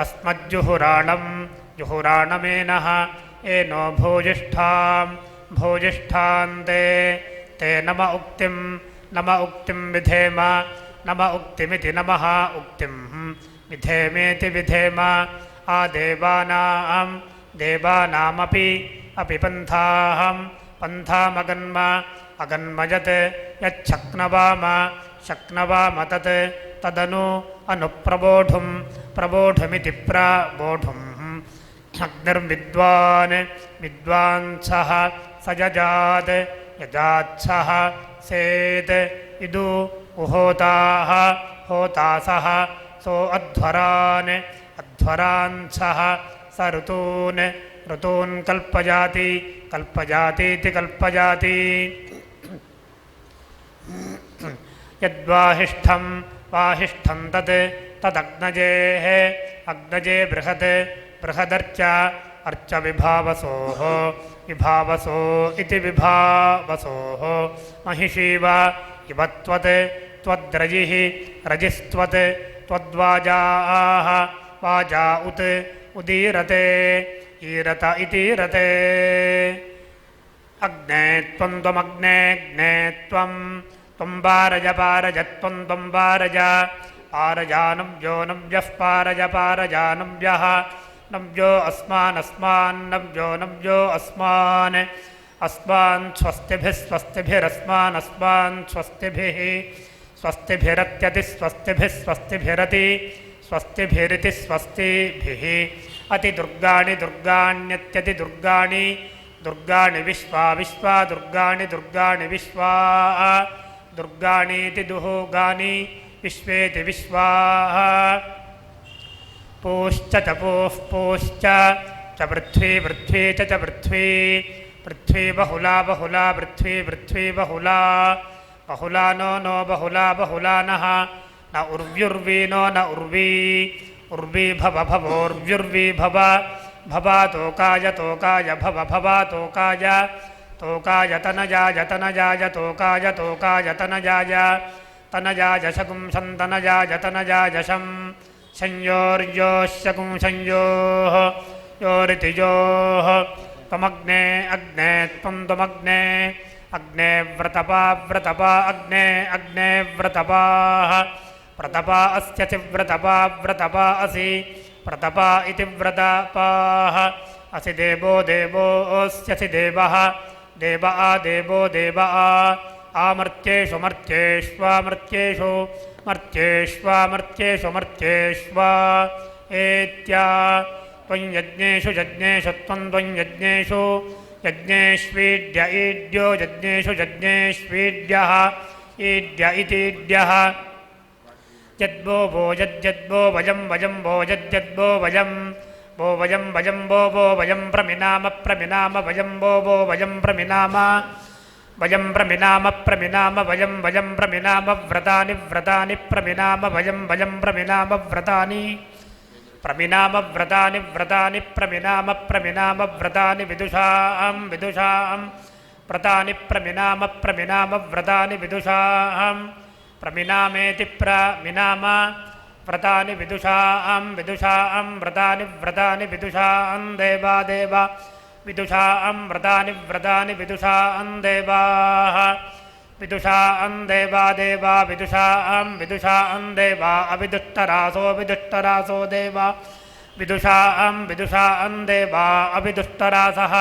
S3: अस्मज्जुहुराणं जुहुराणमेनः एनो भोजिष्ठां भोजिष्ठान्ते ते नम उक्तिं विधेम नम उक्तिमिति नमः उक्तिं विधेमेति विधेम आदेवानां देवानामपि अपि पन्थाहं पन्थामगन्म अगन्म यत् यच्छक्नवाम शक्नवाम तत् तदनु अनुप्रबोढुं प्रबोढमिति प्रबोढुम् अग्निर्विद्वान् विद्वांसः स यजात् यजात्सः सेत् इदु उहोताः होतासः सो अध्वरान् अध्वरांसः स ऋतून् ऋतून् कल्पयाति कल्पयातीति कल्पयाति यद्वाहिष्ठं वाहिष्ठं तत् तदग्नजेः अग्नजे बृहत् बृहदर्च अर्च विभावसोः विभावसो इति विभावसोः महिषीव इव त्वत् त्वद्रजिः रजिस्त्वत् त्वद्वाजाः वाजा उत् उदीरते ईरत इतीरते अग्ने त्वं त्वमग्ने ग्ने त्वं त्वं पारज पारज त्वं त्वं पारज पारजानव्यो नव्यः पारज पारजानव्यः नव्यो अस्मानस्मान्नव्यो नव्यो अस्मान् अस्मान् स्वस्तिभिः स्वस्तिभिरस्मान् अस्मान् स्वस्तिभिः स्वस्तिभिरत्यति स्वस्तिभिः स्वस्तिभिरति स्वस्तिभिरिति स्वस्तिभिः अतिदुर्गाणि दुर्गाण्यत्यति दुर्गाणि दुर्गाणि विश्वा विश्वा दुर्गाणि दुर्गाणि विश्वा दुर्गाणीति दुहुगानि विश्वेति विश्वा पूश्च च पूः पूश्च च पृथ्वी पृथ्वी च पृथ्वी पृथ्वी बहुला बहुला पृथ्वी पृथ्वी बहुला बहुला नो बहुला बहुलानः न उर्व्युर्वी नो न उर्वी उर्वी भव भवोर्व्युर्वी भव भवातोकाय तोकाय भव भवातोकाय तोकाय तनजाय तनजाय तोकाय तोकाय तनजाय तनजाय शकुंसं तनजाय तनजाय शं संयोर्योः शकुंसंयोः योरितियोः त्वमग्ने अग्ने त्वं त्वमग्ने अग्ने व्रतपा व्रतपा अग्ने अग्ने व्रतपाः व्रतपा अस्यसि व्रतपा व्रतपा असि व्रतपा इति व्रतपाः असि देवो देवोऽस्यसि देवः देव आ देवो देव आमर्त्येषु मर्त्येष्वामर्त्येषु मर्त्येष्वामर्त्येषु मर्त्येष्वा एत्या त्वं यज्ञेषु यज्ञेषु त्वं यज्ञेषु यज्ञेष्वीड्य ईड्यो यज्ञेषु यज्ञेष्वीड्यः ईड्य इतीड्यः यद्वो वो यद्यद्वो वयं वयं वो यद्यद्वो वयं वो वयं वयं वो वयं प्रमिनाम प्रमिनाम वयं वो वयं प्रमिनाम वयं प्रमिनाम प्रमिनाम वयं वयं प्रमिनाम व्रतानि व्रतानि प्रमिनाम वयं वयं प्रमिनाम व्रतानि प्रमिनाम व्रतानि व्रतानि प्रमिनाम प्रमिनाम व्रतानि विदुषां विदुषां व्रतानि प्रमिनाम प्रमिनाम व्रतानि विदुषां प्रमिनामेति प्रमिनाम व्रतानि विदुषां विदुषां व्रतानि व्रतानि विदुषां देवा देवा विदुषां व्रतानि व्रतानि विदुषां देवाः विदुषां देवा देवा विदुषां विदुषां देवा अविदुष्टरासो विदुष्टरासो देवा विदुषां देवा अविदुष्टरासः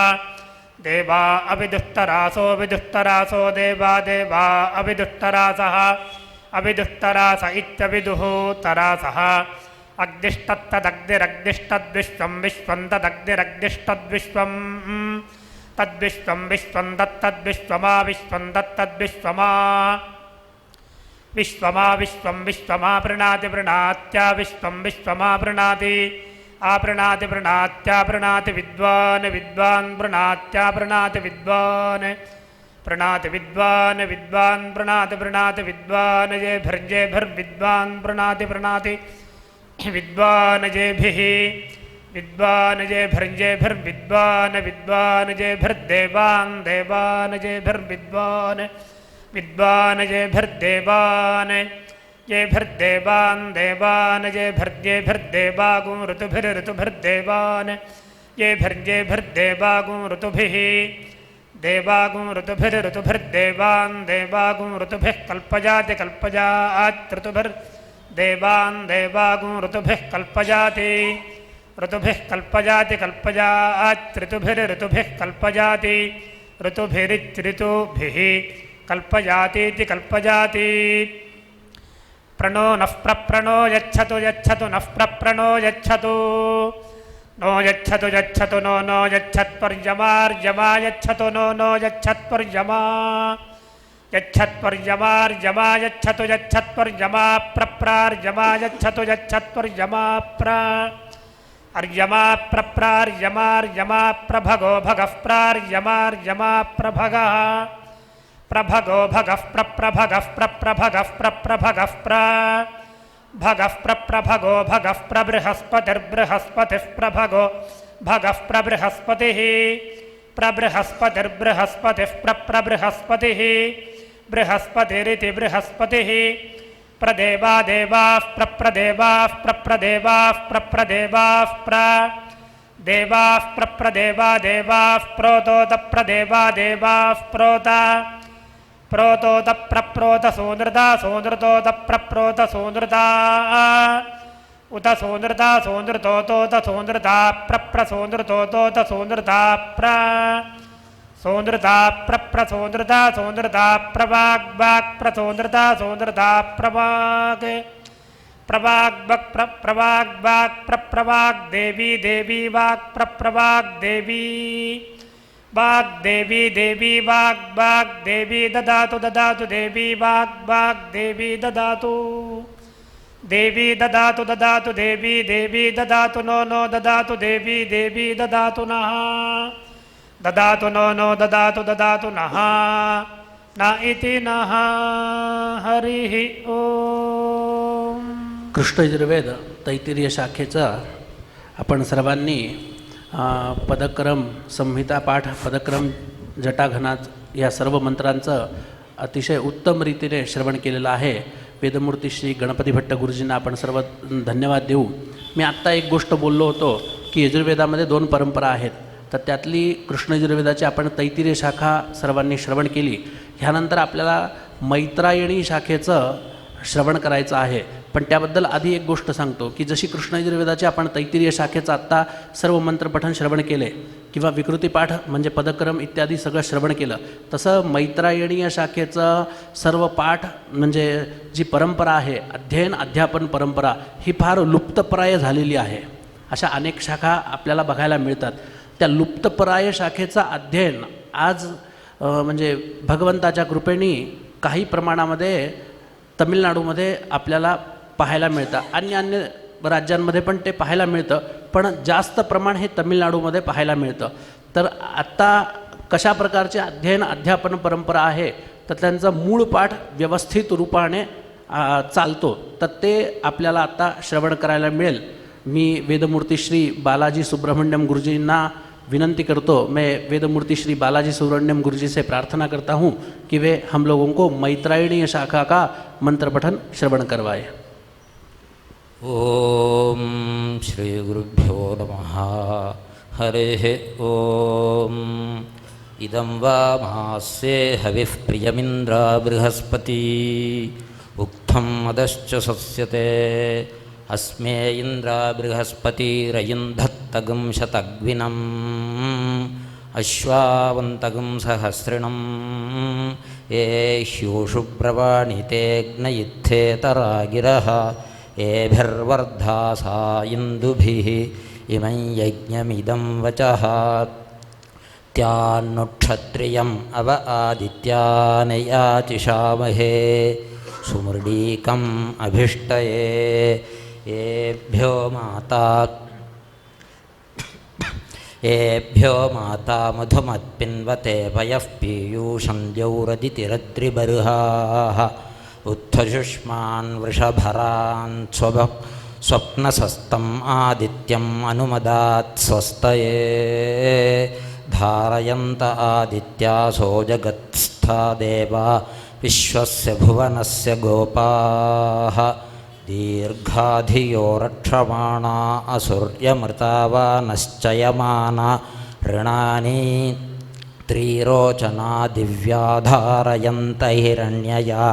S3: देवा अविदुष्टरासो विदुष्टरासो देवा देवा अविदुष्टरासः अविदुष्टरास इत्यविदुः तरासः अग्निष्टत्तदग्निरग्निष्टद्विश्वं विश्वं तदग्निरग्निष्टद्विश्वं तद्विश्वं विश्वं तत्तद्विश्वमा विश्वं तत्तद्विश्वमा विश्वमा विश्वं विश्वमा प्रणाति प्रणात्या विश्वं विश्वमा प्रणाति आपृणाति प्रणात्या प्रणाति विद्वान् विद्वान् प्रणात्या प्रणाति विद्वान् प्रणीत विद्वान् विद्वान् प्रणीत विद्वान् जेभिर्जेभिर्विद्वान् प्रणीति विद्वान् जेभिः विद्वान् जेभिर्जेभिर्विद्वान् विद्वान् जेभिर्देवान् देवान् जेभिर्विद्वान् विद्वान् जेभिर्देवान् जेभिर्देवान् देवान् जेभिर्जेभिर्देवागुं ऋतुभिर्देवान् जेभिर्जेभिर्देवागुं ऋतुभिः देवागुं ऋतुभिर्देवान् देवागुं ऋतुभिः कल्पजाति कल्पजात् ऋतुभिर्देवान् देवागुं ऋतुभिः कल्पजाति ऋतुभिः कल्पजाति कल्पजात् ऋतुभिः कल्पजाति ऋतुभिरित्ऋतुभिः कल्पजातीति कल्पजाति प्रणो नः प्रप्रणो यच्छतु यच्छतु नः प्रप्रणो यच्छतु नो यच्छतु यच्छतु नो नो यच्छत्पर्यमार्यमा यच्छतु नो नो यच्छत्पर्यमा यच्छत्पर्यमार्यमा यच्छतु यच्छत्पर्यमा प्रप्रार्यमा यच्छतु यच्छत्पर्यमा अर्यमा प्रप्रार्यमार्यमा प्रभगो भगः प्रार्यमार्यमा प्रभगः प्रभगो भगः प्रप्रभगः प्रप्रभगः प्रप्रभगः भगः प्रप्रभगो भगः प्रबृहस्पतिर्बृहस्पतिः प्रभगो भगः प्रबृहस्पतिः प्रबृहस्पतिर्बृहस्पतिः प्रप्रबृहस्पतिः बृहस्पतिरिति बृहस्पतिः प्रदेवा देवाः प्रप्रदेवाः प्रप्रदेवाः प्रप्रदेवाः प्रदेवाः प्रप्रदेवा देवाः प्रोतोतप्रदेवा देवाः प्रोता प्रोतोतप्रप्रोत सोनृता सोनृतोतप्रप्रोत सोनृता उत सोनृता सोनृतोतोत सोनृता प्रप्रसोनृतोतोत सोनृता सोनृता प्रप्रसोनृता सोनृता प्रवाग्वाक् प्रसोनृता सोनृता प्रवाग् प्रवाग्वक् प्रवाग्वाक् प्रप्रवाग्देवी देवी वाक् प्रप्रवाग्देवी वाग्देवी देवी वाग्देवी ददातु ददातु देवी वाग्देवी ददातु देवी ददातु ददातु देवी देवी ददातु नो नो ददातु देवी देवी ददातु नः ददातु नो नो ददातु ददातु नः न इति नः हरिः ओम.
S1: कृष्ण यजुर्वेद तैत्तिरीय शाखेचा आपण सर्वांनी पदक्रम संहिता पाठ पदक्रम जटाघनात या सर्व मंत्रांचं अतिशय उत्तम रीतीने श्रवण केलेलं आहे. वेदमूर्ती श्री गणपती भट्ट गुरुजींना आपण सर्व धन्यवाद देऊ. मी आत्ता एक गोष्ट बोललो होतो की यजुर्वेदामध्ये 2 परंपरा आहेत, तर त्यातली कृष्ण यजुर्वेदाची आपण तैत्तिरीय शाखा सर्वांनी श्रवण केली. ह्यानंतर आपल्याला मैत्रायणी शाखेचं श्रवण करायचं आहे. पण त्याबद्दल आधी एक गोष्ट सांगतो की जशी कृष्ण यजुर्वेदाची आपण तैत्तिरीय शाखेचं आत्ता सर्व मंत्रपठण श्रवण केले किंवा विकृतीपाठ म्हणजे पदक्रम इत्यादी सगळं श्रवण केलं, तसं मैत्रायणीय शाखेचं सर्व पाठ म्हणजे जी परंपरा आहे, अध्ययन अध्यापन परंपरा, ही फार लुप्तप्राय झालेली आहे. अशा अनेक शाखा आपल्याला बघायला मिळतात. त्या लुप्तप्राय शाखेचं अध्ययन आज म्हणजे भगवंताच्या कृपेने काही प्रमाणामध्ये तमिळनाडूमध्ये आपल्याला पाहायला मिळतं. अन्य राज्यांमध्ये पण ते पाहायला मिळतं, पण जास्त प्रमाण हे तमिळनाडूमध्ये पाहायला मिळतं. तर आत्ता कशा प्रकारचे अध्ययन अध्यापन परंपरा आहे, तर त्यांचा मूळ पाठ व्यवस्थित रूपाने चालतो, तर ते आपल्याला आत्ता श्रवण करायला मिळेल. मी वेदमूर्ती श्री बालाजी सुब्रमण्यम गुरुजींना विनंती करतो, मैं वेदमूर्ति श्री बालाजी सुब्रमण्यम गुरुजी से प्रार्थना करता हूँ कि वे हम लोगों को मैत्रायणीय शाखा का मंत्र पठन श्रवण करवाए.
S5: ओम श्री गुरुभ्यो नमः. हरिः ओम. इदं वामास्ये हविः प्रियमिन्द्र बृहस्पति उक्थं मदश्च सस्यते अस्मे इन्द्र बृहस्पतिरयिन्धत्तगं शतग्विनम् अश्वावन्तगं सहस्रिणं ये ह्यूषु प्रवाणितेऽग्नयित्थेतरागिरः एभिर्वर्धासा इन्दुभिः इमं यज्ञमिदं वचः त्यान्नुक्षत्रियम् अव आदित्यान् याचिषामहे सुमृडीकम् अभिष्टये येभ्यो माता येभ्यो माता मधुमत्पिन्वते पयः पीयूषं द्यौरदितिरद्रिबर्हाः उत्थशुष्मान् वृषभरान् स्वप्नसस्तम् आदित्यम् अनुमदात् स्वस्तये धारयन्त आदित्यासो जगत्स्था देवा विश्वस्य भुवनस्य गोपाः दीर्घाधियो रक्षमाणा असुर्यमृतावानश्चयमाना ऋणानि त्रिरोचना दिव्या धारयन्त हिरण्यया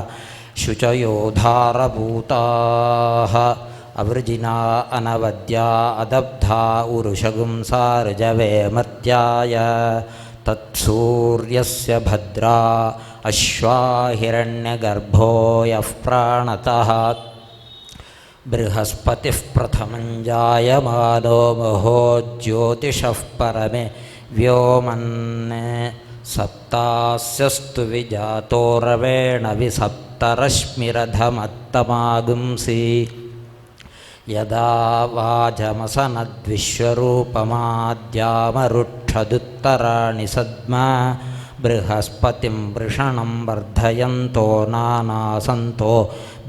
S5: शुचयो धारभूताः अवृजिना अनवद्या अदब्धा उरुषगुंसा ऋजवे मर्त्याय तत्सूर्यस्य भद्रा अश्वा हिरण्यगर्भो यः प्राणतः बृहस्पतिः प्रथमं जायमानो महो ज्योतिषः परमे व्योमन् सप्तास्यस्तु विजातो रवेण विसप्तरश्मिरधमत्तमागुंसि यदा वाचमसनद्विश्वरूपमाद्यामरुक्षदुत्तराणि सद्मा बृहस्पतिं वृषणं वर्धयन्तो नानासन्तो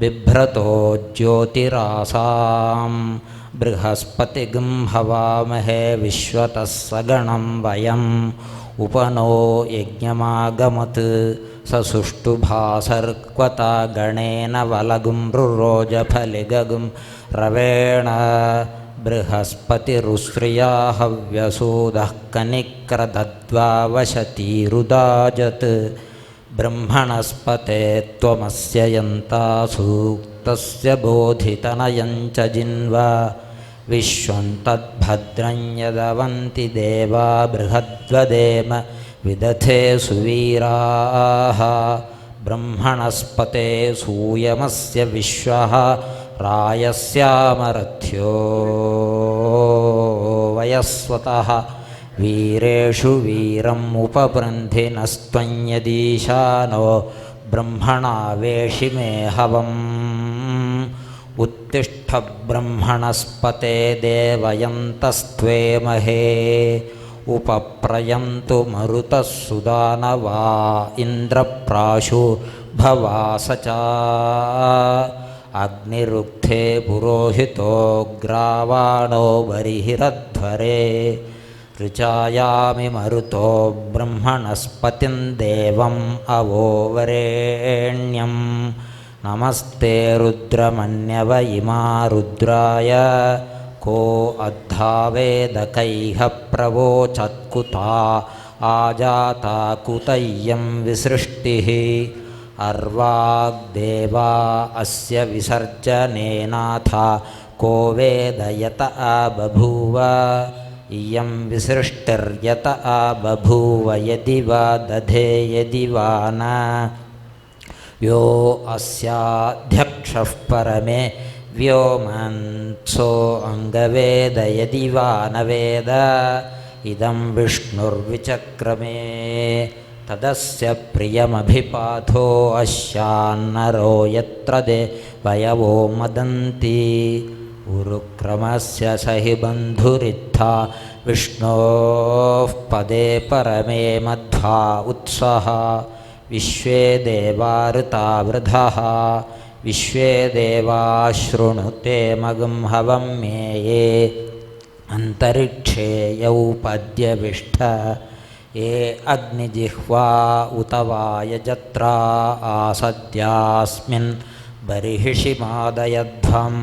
S5: बिभ्रतो ज्योतिरासां बृहस्पतिगं हवामहे विश्वतः सगणं वयम् उपनो यज्ञमागमत् स सुष्टुभासर्क्वता गणेन वलगुं रुरोजफलिगगुं रवेण बृहस्पतिरुश्रिया हव्यसूदः कनिक्रदद्वावशतीरुदाजत् ब्रह्मणस्पते त्वमस्य यन्ता सूक्तस्य बोधितनयं च जिन्वा विश्वं तद्भद्रं यदवन्ति देवा बृहद्वदेम विदथे सुवीराः ब्रह्मणस्पते सूयमस्य विश्वः रायस्यामरथ्यो वयस्वतः वीरेषु वीरम् उपबृन्धिनस्त्वं यदीशानो ब्रह्मणा वेशिमे हवम् उत्तिष्ठ ब्रह्मणस्पते देवयन्तस्त्वेमहे उपप्रयन्तु मरुतः सुदानवा इन्द्रप्राशु भवास च अग्निरुक्थे पुरोहितो ग्रावाणो बर्हिरध्वरे ऋचायामि मरुतो ब्रह्मणस्पतिं देवम् अवोवरेण्यं नमस्ते रुद्रमन्यव इमा रुद्राय को अद्धावेदकैः प्रवोचत्कुता आजाता कुतय्यं विसृष्टिः अर्वाग्देवा अस्य विसर्जनेनाथा को वेदयत बभूव इयं विसृष्टिर्यत बभूव यदि वा दधे यदि वा न यो अस्याध्यक्षः परमे व्योमन्सो अङ्गवेद यदि वा न वेद इदं विष्णुर्विचक्रमे तदस्य प्रियमभिपाथो अस्यान्नरो यत्र देवयवो मदन्ति उरुक्रमस्य स हि बन्धुरित्था विष्णोः पदे परमे मध्वा उत्सः विश्वे देवा ऋता वृधः विश्वे देवा शृणुते मगं हवं मेये अन्तरिक्षे यौपद्यविष्ठ ये अग्निजिह्वा उत वायजत्रा आसद्यास्मिन् बर्हिषिमादयध्वम्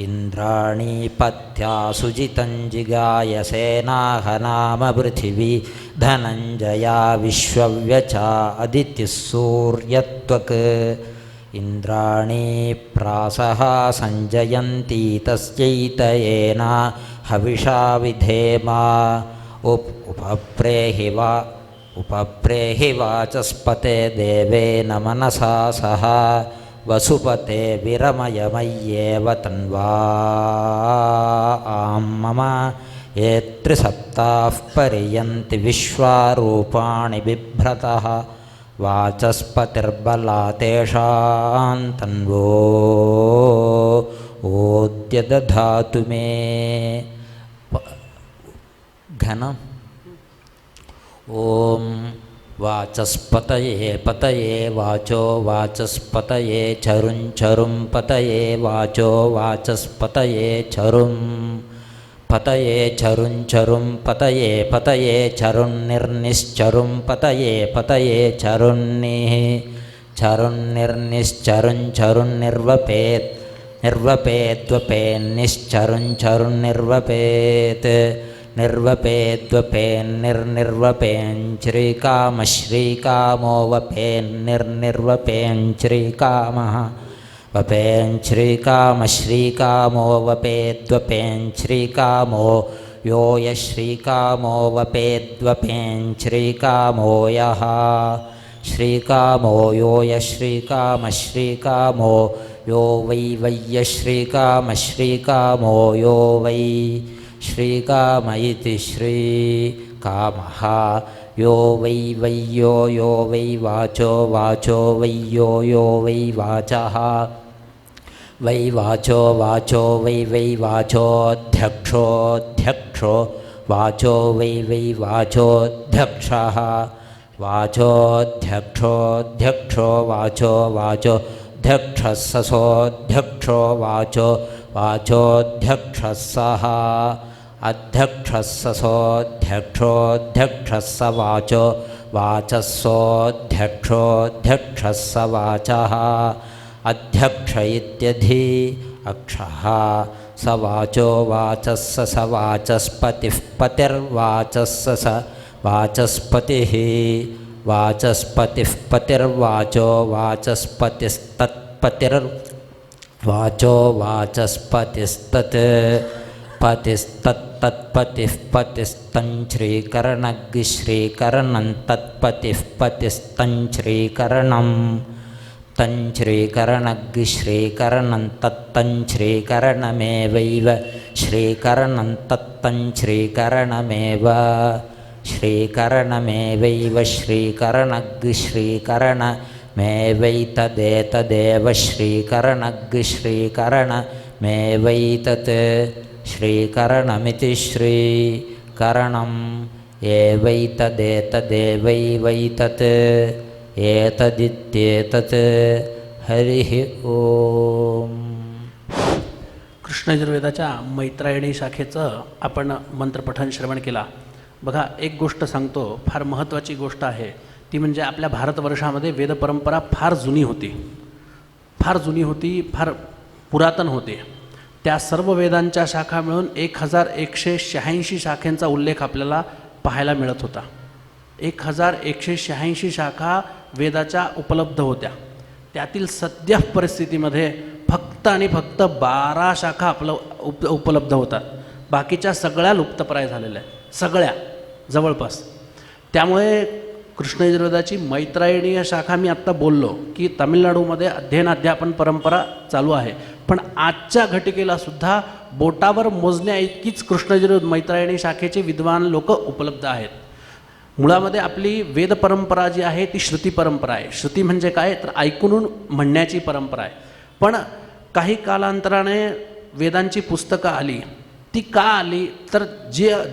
S5: इन्द्राणीपत्या सुजितं जिगायसेनाह नाम पृथिवी धनञ्जया विश्वव्यचा अदितिः सूर्यत्वक् इन्द्राणी प्रासः सञ्जयन्ती तस्यैतयेना हविषा विधेमा उपप्रेहि वाचस्पते देवेन मनसा सह वसुपते विरमयमय्येव तन्वा मम ये त्रिसप्ताः पर्यन्ति विश्वारूपाणि बिभ्रतः वाचस्पतिर्बलातेषां तन्वो ओद्य दधातु मे घन ॐ वाचस्पतये पतये वाचो वाचस्पतये चरुं चरुं पतये वाचो वाचस्पतये चरुं पतये चरुं चरुं पतये पतये चरुन्निर्निश्चरुं पतये पतये चरुन्निः चरुन्निर्निश्चरुं चरुन्निर्वपेत् निर्वपेद्वपेन्निश्चरुं चरुन्निर्वपेत् निर्वपेद्वपेन्निर्निर्वपेञ्श्रीकामश्रीकामो वपेन्निर्निर्वपेञ्श्रीकामः वपेञ्श्रीकामश्रीकामो वपेद्वपेञ्श्रीकामो यो यश्रीकामो वपेद्वपेञ्श्रीकामो यः श्रीकामो यो यश्रीकामश्रीकामो यो वै वय्यश्रीकामश्रीकामो यो वै श्रीकाम इति श्रीकामः यो वै वय्यो यो वै वाचो वाचो वय्यो यो वै वाचः वै वाचो वाचो वै वै वाचोऽध्यक्षोऽध्यक्षो वाचो वै वै वाचोऽध्यक्षः वाचोऽध्यक्षोऽध्यक्षो वाचो वाचोऽध्यक्षः ससोऽध्यक्षो वाचो वाचोऽध्यक्षः सः अध्यक्षः ससोऽध्यक्षोऽध्यक्षः स वाचो वाचस्सोऽध्यक्षोऽध्यक्षः स वाचः अध्यक्ष इत्यधि अक्षः स वाचो वाचः स वाचस्पतिः पतिर्वाचः स वाचस्पतिः वाचस्पतिः पतिर्वाचो वाचस्पतिस्तत्पतिर्वाचो वाचस्पतिस्तत् पतिस्तत्तत्पतिः पतिस्तञ्श्रीकरणग्श्रीकरणं तत्पतिः पतिस्तञ्श्रीकरणं तञ्श्रीकरणग्श्रीकरणं तत्तञ्श्रीकरणमेवैव श्रीकरणं तत्तञ्श्रीकरणमेव श्रीकरणमेवैव श्रीकरणग्श्रीकरणमेवैतदेतदेव श्रीकरणग्श्रीकरणमेवैतत् श्रीकरणमिति श्रीकरणम् एवैतदेतदेवैवैतत् एतदित्येतत् हरिः ओम.
S1: कृष्ण यजुर्वेदाच्या मैत्रायणी शाखेचं आपण मंत्रपठन श्रवण केला. बघा, एक गोष्ट सांगतो, फार महत्त्वाची गोष्ट आहे. ती म्हणजे आपल्या भारतवर्षामध्ये वेदपरंपरा फार जुनी होती, फार पुरातन होते. त्या सर्व वेदांच्या शाखा मिळून 1186 शाखांचा उल्लेख आपल्याला पाहायला मिळत होता. 1186 शाखा वेदाच्या उपलब्ध होत्या. त्यातील सध्या परिस्थितीमध्ये फक्त आणि फक्त 12 शाखा उपलब्ध होतात. बाकीच्या सगळ्या लुप्तप्राय झालेल्या आहेत, सगळ्या जवळपास. त्यामुळे कृष्ण यजुर्वेदाची मैत्रायणीय शाखा, मी आत्ता बोललो की तामिळनाडूमध्ये अध्ययन अध्यापन परंपरा चालू आहे, पण आजच्या घटिकेला सुद्धा बोटावर मोजण्या इतकीच कृष्ण यजुर्वेद मैत्रायणी शाखेचे विद्वान लोक उपलब्ध आहेत. मुळामध्ये आपली वेद परंपरा जी आहे ती श्रुती परंपरा आहे. श्रुती म्हणजे काय, तर ऐकून म्हणण्याची परंपरा आहे. पण काही कालांतराने वेदांची पुस्तकं आली. ती का आली, तर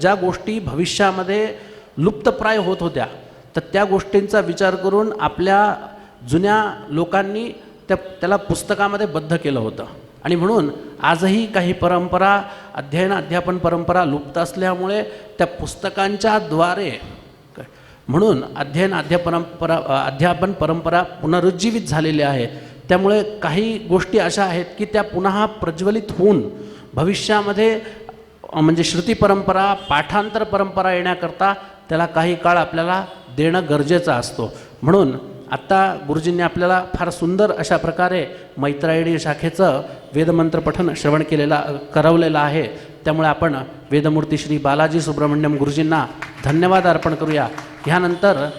S1: ज्या गोष्टी भविष्यामध्ये लुप्तप्राय होत होत्या, तर त्या गोष्टींचा विचार करून आपल्या जुन्या लोकांनी त्याला पुस्तकामध्ये बद्ध केलं होतं. आणि म्हणून आजही काही परंपरा, अध्ययन अध्यापन परंपरा लुप्त असल्यामुळे त्या पुस्तकांच्या द्वारे, म्हणून अध्यापन परंपरा पुनरुज्जीवित झालेली आहे. त्यामुळे काही गोष्टी अशा आहेत की त्या पुन्हा प्रज्वलित होऊन भविष्यामध्ये म्हणजे श्रुती परंपरा, पाठांतर परंपरा येण्याकरता त्याला काही काळ आपल्याला देणं गरजेचं असतो. म्हणून आत्ता गुरुजींनी आपल्याला फार सुंदर अशा प्रकारे मैत्रायणी शाखेचं वेदमंत्र पठन श्रवण करवलेलं आहे. त्यामुळे आपण वेदमूर्ती श्री बालाजी सुब्रमण्यम गुरुजींना धन्यवाद अर्पण करूया. ह्यानंतर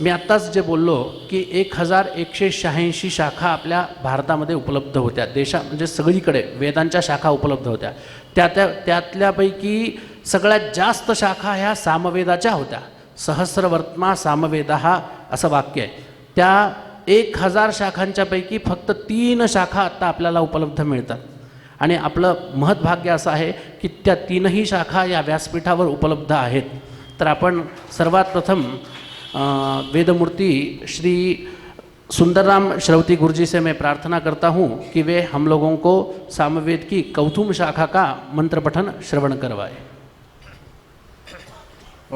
S1: मी आत्ताच जे बोललो की 1186 शाखा आपल्या भारतामध्ये उपलब्ध होत्या. म्हणजे सगळीकडे वेदांच्या शाखा उपलब्ध होत्या. त्यातल्यापैकी सगळ्यात जास्त शाखा ह्या सामवेदाच्या होत्या. सहस्रवर्त्मा सामवेदः असं वाक्य आहे. त्या 1000 शाखांच्या पैकी फक्त 3 शाखा आत्ता आपल्याला उपलब्ध मिळतात. आणि आपलं महत्भाग्य असं आहे की त्या तीनही शाखा या व्यासपीठावर उपलब्ध आहेत. तर आपण सर्वात प्रथम वेदमूर्ति श्री सुंदरराम श्रवती गुरुजी से मैं प्रार्थना करता हूँ कि वे हम लोगों को सामवेद की कौथुम शाखा का मंत्र पठन श्रवण करवाए.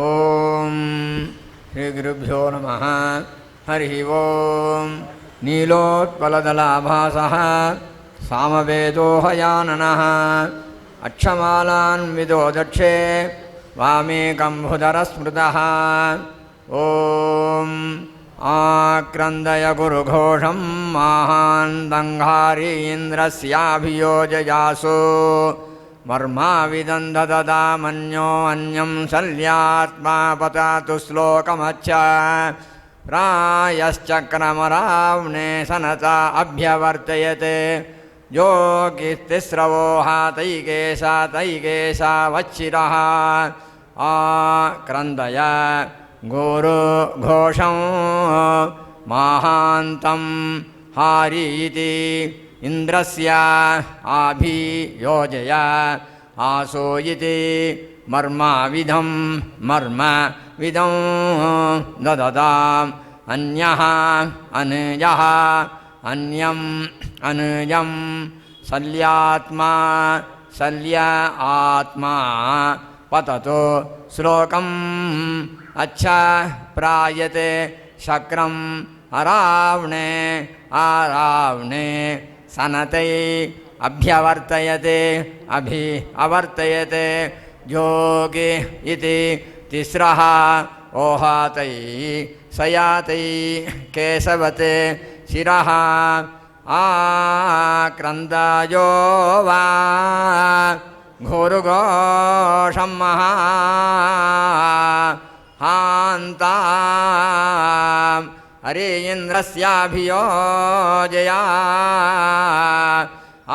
S6: ओम श्री गुरुभ्यो नमः. हरि ओम. नीलोत्पलदलाभासः सामवेदो हयाननः अक्षमालान् विदो दक्षे वामे कम्भुधरस्मृतः. ओम आक्रन्दय गुरुघोषं माहान्तङ्घारीन्द्रस्याभियोजयासु वर्माविदन्धददामन्यो अन्यं शल्यात्मा पततु श्लोकमच्च प्रायश्चक्रमरावणे सनता अभ्यवर्तयते योगिस्तिस्रवो हातैकेशा वच्चिरः आक्रन्दय गुरुघोषं महान्तं हारीति इन्द्रस्य आभियोजय आसो इति मर्मविदं ददताम् अन्यः अनुजः अन्यम् अनुजं शल्यात्मा शल्य आत्मा पततो श्लोकम् अच्छा प्रायते शक्रम अरावणे आरावणे सनतै अभ्यवर्तयते अवर्तयते योगे इति तिस्रः ओहातै सयातै केशवते शिरः आक्रन्दायो वा घोरुघोषं हान्तां हरे इन्द्रस्याभियोजया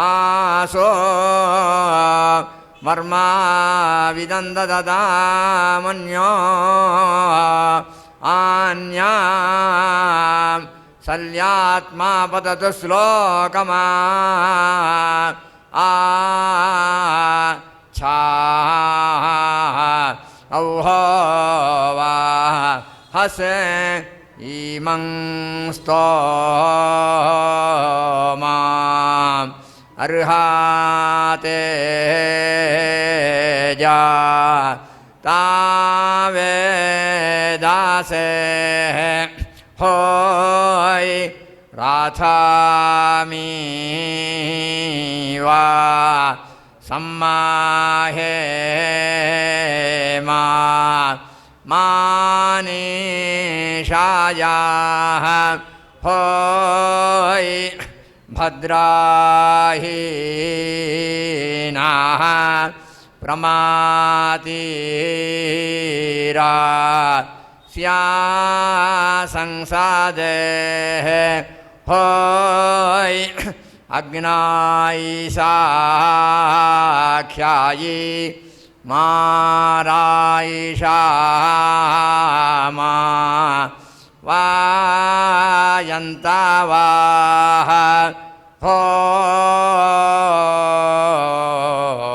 S6: आसो वर्मा विदन्दददामन्यो अन्यां शल्यात्मा पततु श्लोकमा औहो वा हसे इमं स्तोमा अर्हाते जा तावेदासे होय राथामी वा सम्माहे मानिषाया होय भद्राहीनाः प्रमातीरा स्यासंसादे होय अग्नायिसाख्यायी मारायिषामा वायन्तावाः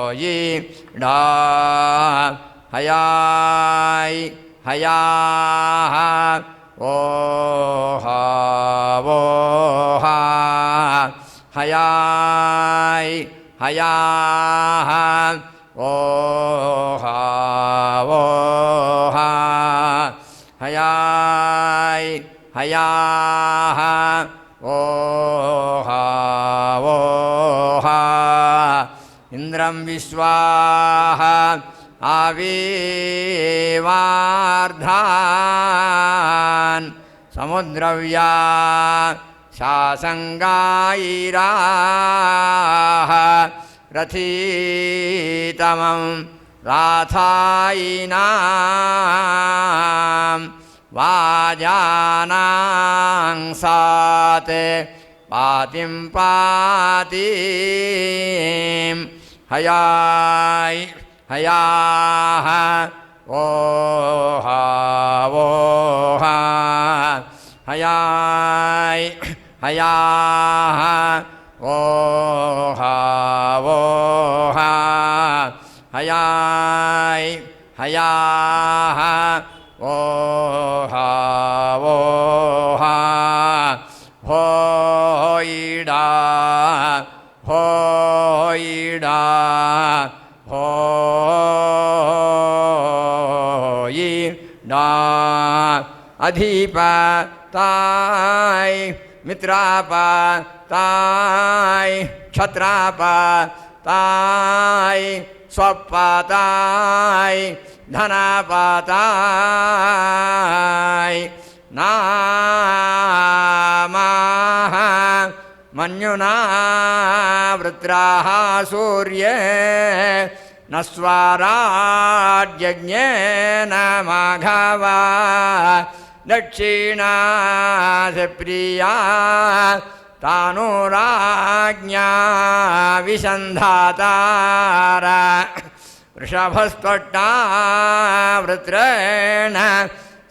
S6: होयि डा हयाय हयाः ओहा वोहा हयाय हयाः ओहा वोहा हयाय हयाः ओहा वोहा इन्द्रं विश्वाः आविवार्धान् समुद्रव्या शासङ्गायिराः रथीतमं राथायिनां वाजानां साते पातिं पातिं हयाय हयाः ओहा वोहा हयाय हयाः वोहा हयाय हयाः वोहा होयिडा होयिडा होयिडा अधिपताय मित्रापताय क्षत्रापताय स्वपाताय धनापाताय नामाः मन्युना वृत्राः सूर्ये न स्वाराज्ञेन माघवा दक्षिणाधिप्रिया तानुराज्ञा विसन्धातारा वृषभस्त्वट्टा वृत्रेण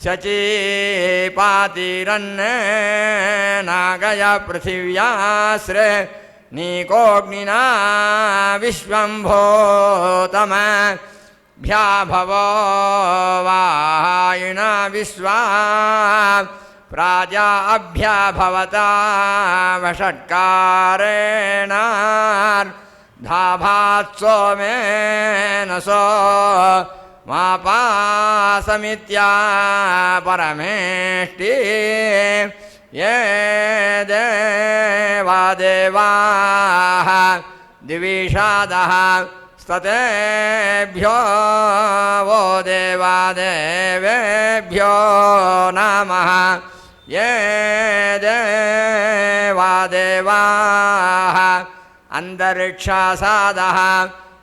S6: शचीपातिरन्नेनागय पृथिव्याश्रे नीकोऽग्निना विश्वम्भोतमभ्याभवो वायुना विश्वा प्राजाभ्याभवता वषट्कारेण धाभात् सोमेन सो मापासमित्या परमेष्टि ये देवाः दिविषादः स्ततेभ्यो वो देवादेवेभ्यो नमः ये देवाः अन्तरिक्षासादः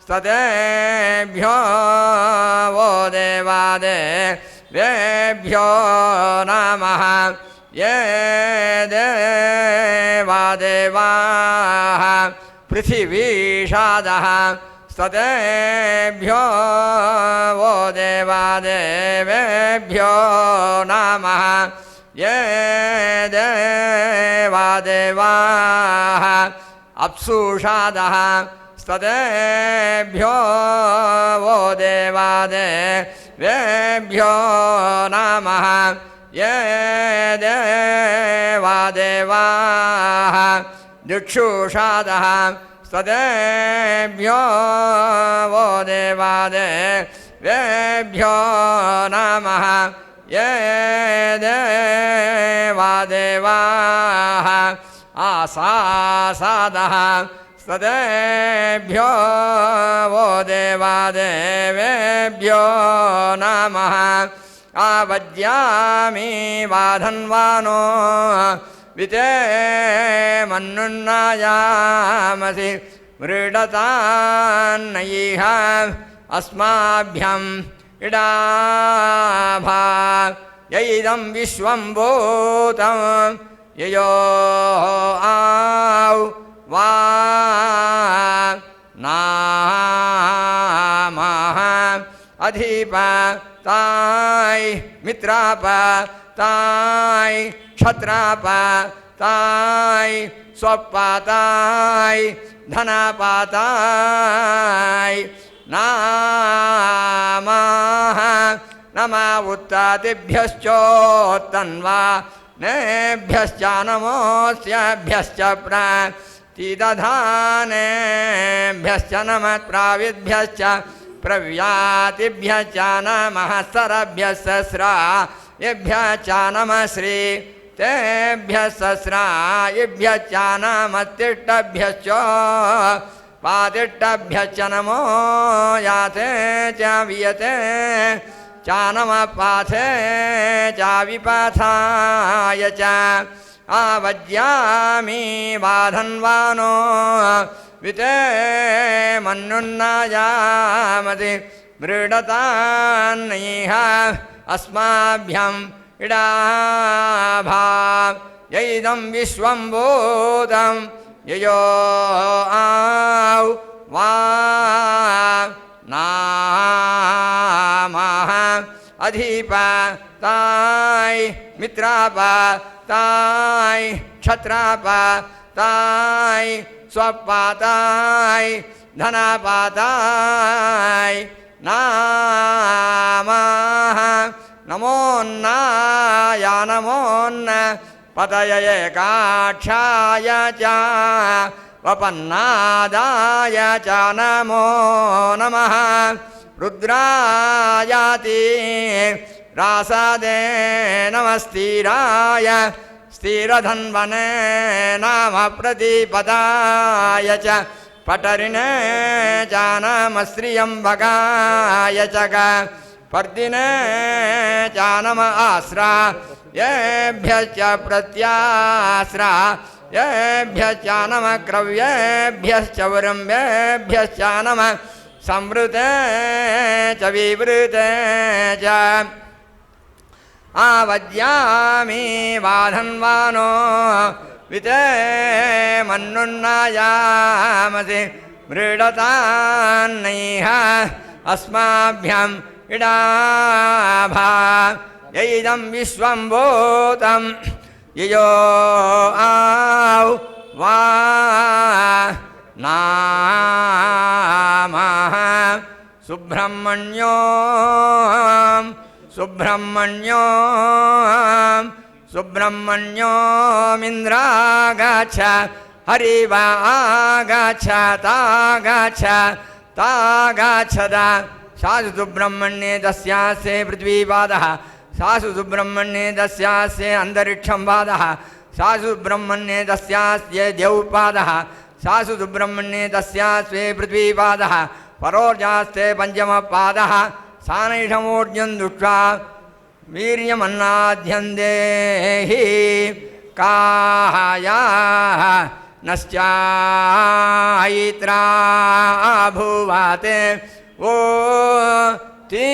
S6: स्ततेभ्यो वो देवादेवेभ्यो नमः ये देवाः पृथिवीषादः स्ततेभ्यो वो देवादेवेभ्यो नमः ये देवाः अप्सुषादः स्ततेभ्यो वो देवादेवेभ्यो नमः ये देवाः दिक्षुषादः स्ततेभ्यो वो देवादेवेभ्यो नमः ये देवाः आसासादः स्ततेभ्यो वो देवादेवेभ्यो नमः आवज्यामि बाधन्वानो विते मन्नुन्नायामसि मृडतान्नयिह अस्माभ्यम् इडाभा यैदं विश्वम्भूतं ययो आउ वा नामः अधिपताय मित्रापताय क्षत्रापताय स्वपाताय धनापाताय नामः नमा उत्तादिभ्यश्चोत्तन्वा नेभ्यश्च नमोऽस्यभ्यश्च प्रतिदधानेभ्यश्च नमः प्राविद्भ्यश्च प्रव्यातिभ्यश्च नमः सरभ्यः सहस्रायेभ्यश्च नमः श्री तेभ्यः सहस्रायेभ्यश्च नमः तिष्ठभ्यश्च पातिष्ठभ्यश्च नमो याते च वियते च नमः पाथे च विपाथाय च आवज्यामि बाधन्वानो विते मन्नुन्नायामति मृडतान्नयिह अस्माभ्यम् इडाभा यैदं विश्वम्भूतं ययो आउ वा नामः अधिपताय मित्रापताय क्षत्रापताय ताय स्वपाताय धनपाताय नमः नमोन्नाय नमोन्न पतये काक्षाय च वपन्नादाय च नमो नमः रुद्रायाति रासदे नमस्तिराय स्थिरधन्वने नाम प्रतिपदाय च पटरिणे च नम श्रियम्बकाय च पर्दिने च नम आस्रा येभ्यश्च प्रत्यास्रा येभ्यश्च नम क्रव्येभ्यश्च वरम्येभ्यश्च नम संवृते च विवृते च आवद्यामि वाधन्वानो विते मन्नुन्नायामसि मृडतान्नैः अस्माभ्यम् इडाभा यैदं विश्वं भूतं ययो आव वा नामः सुब्रह्मण्यो सुब्रह्मण्यो सुब्रह्मण्योमिन्द्रागच्छ हरिवा आगच्छ तागच्छ तागच्छदा सासु सुब्रह्मण्ये दस्यास्य पृथ्वीपादः सासु सुब्रह्मण्ये दस्यास्य अन्तरिक्षं पादः सासु सुब्रह्मण्ये दस्यास्य द्यौपादः सासु सुब्रह्मण्ये दस्यास्वे पृथ्वीपादः परोर्जास्ते पञ्चमपादः सानैषमोर्जं दुष्टा वीर्यमन्नाद्यं देहि कायाः नश्चायित्रा भुवाते वो ती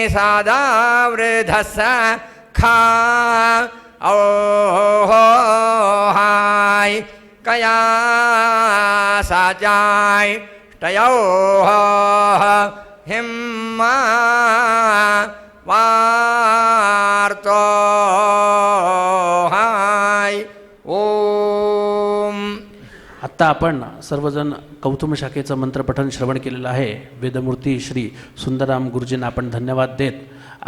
S6: सादावृधस खा ओहाय कया साचाय तयो हिम्मा वार्तो हाय ओम.
S1: आत्ता आपण सर्वजण कौतुम शाखेचं मंत्रपठण श्रवण केलेलं आहे. वेदमूर्ती श्री सुंदराम गुरुजींना आपण धन्यवाद देत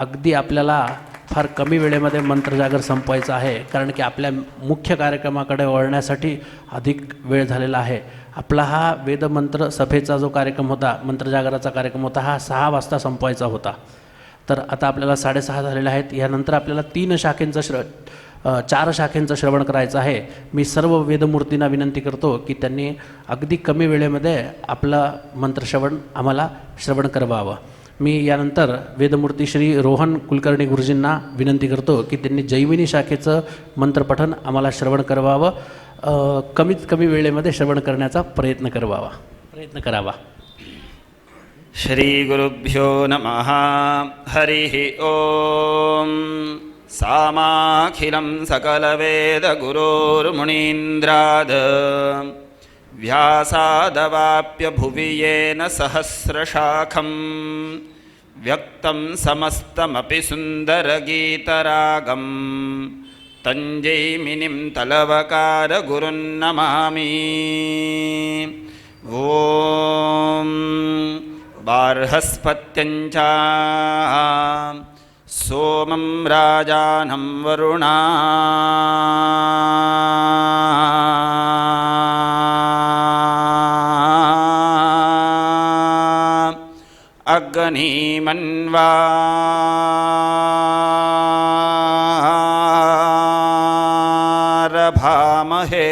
S1: अगदी आपल्याला फार कमी वेळेमध्ये मंत्रजागर संपवायचा आहे, कारण की आपल्या मुख्य कार्यक्रमाकडे वळण्यासाठी अधिक वेळ झालेला आहे. आपला हा वेदमंत्र सभेचा जो कार्यक्रम होता, मंत्रजागराचा कार्यक्रम होता, हा 6 वाजता संपवायचा होता. तर आता आपल्याला 6:30 झालेले आहेत. यानंतर आपल्याला 4 शाखेंचं श्रवण करायचं आहे. मी सर्व वेदमूर्तींना विनंती करतो की त्यांनी अगदी कमी वेळेमध्ये आपलं मंत्रश्रवण आम्हाला श्रवण करवावं. मी यानंतर वेदमूर्ती श्री रोहन कुलकर्णी गुरुजींना विनंती करतो की त्यांनी जैमिनी शाखेचं मंत्रपठण आम्हाला श्रवण करवावं. कमीत कमी वेळेमध्ये श्रवण करण्याचा प्रयत्न करावा.
S7: श्रीगुरुभ्यो नमः. हरिः ओम. सामाखिलं सकलवेदगुरोर्मुनीन्द्राद व्यासादवाप्य भुवि येन सहस्रशाखं व्यक्तं समस्तमपि सुन्दरगीतरागं तञ्जैमिनिं तलवकारगुरुन्नमामि. ॐ बार्हस्पत्यञ्च सोमं राजानं वरुणा अग्निमन्वा रभामहे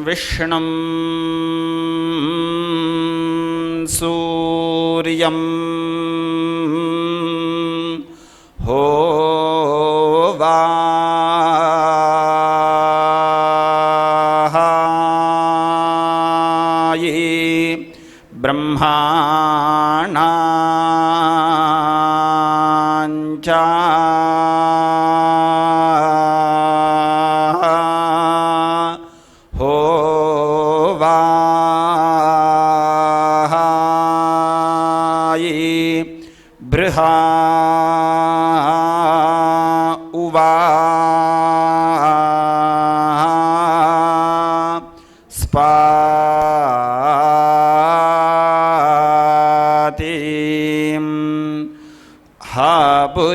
S7: विष्णुं सूर्यं होवाहायि ब्रह्माणाञ्च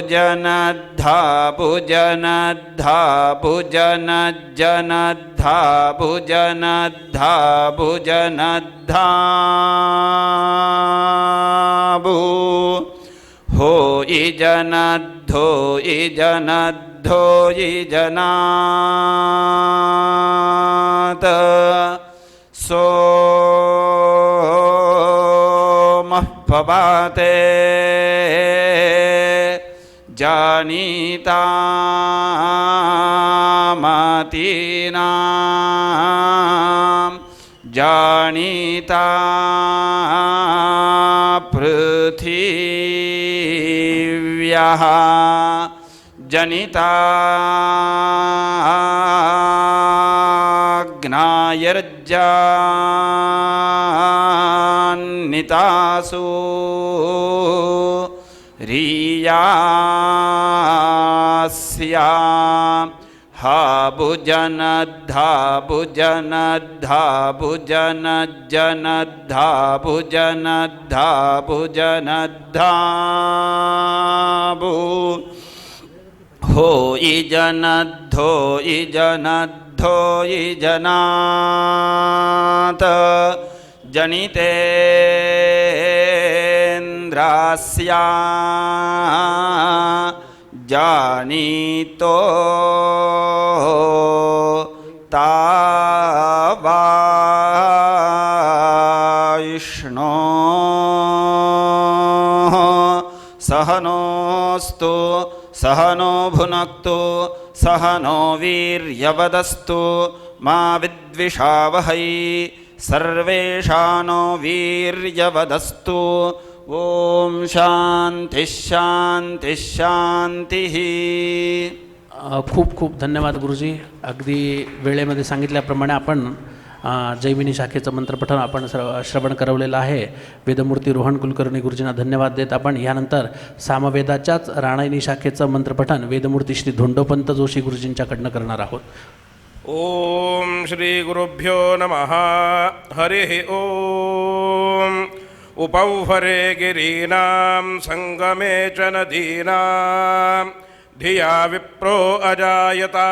S7: भुजनद्धा भुजनद्धा भुजनज्जनद्धा भुजनद्धा भुजनद्धा भू हो इजनद्धो इजनद्धो इजनात् सोमः पवाते जानीतामातीनां जानीता पृथिव्यः जनिताग्नायर्जान्नितासु रियास्या हा भुजनद्धा भुजनद्धा भुजनज्जनद्धा भुजनद्धा भुजनद्धा भू हो इजनद्धो इजनद्धो इजनात् जनितेन्द्रास्या जानीतो तावाष्णो सहनोस्तु सहनो भुनक्तु सह नो वीर्यवदस्तु मा विद्विषावहै सर्वेषां नो वीर्यवदस्तु ओम शांति शांति शांती.
S1: खूप खूप धन्यवाद गुरुजी. अगदी वेळेमध्ये सांगितल्याप्रमाणे आपण जैमिनी शाखेचं मंत्रपठण आपण श्रवण करवलेलं आहे. वेदमूर्ती रोहन कुलकर्णी गुरुजींना धन्यवाद देत आपण यानंतर सामवेदाच्याच राणायनी शाखेचं मंत्रपठण वेदमूर्ती श्री धोंडोपंत जोशी गुरुजींच्याकडनं करणार आहोत.
S8: ओम श्री गुरुभ्यो नमः. हरिः ओम. उपौफरे गिरीनां संगमे च नदीनां धिया विप्रो अजायता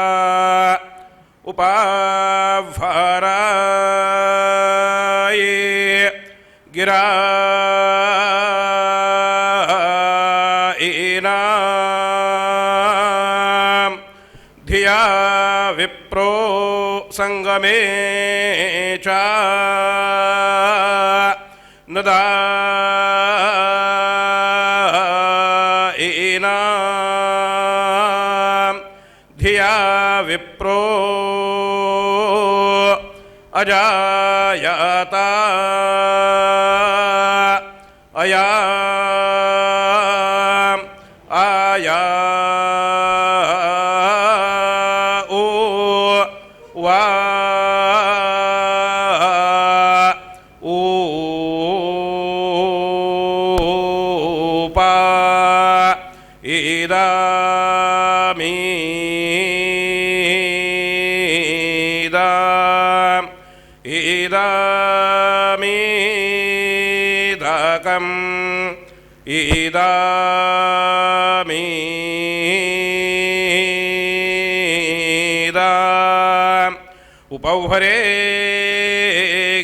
S8: उपाफराये गिराईनां धिया विप्रो संगमे च नदाईनां धिया विप्रो अजायता अया आया ओ वा इदामीदा उपौहरे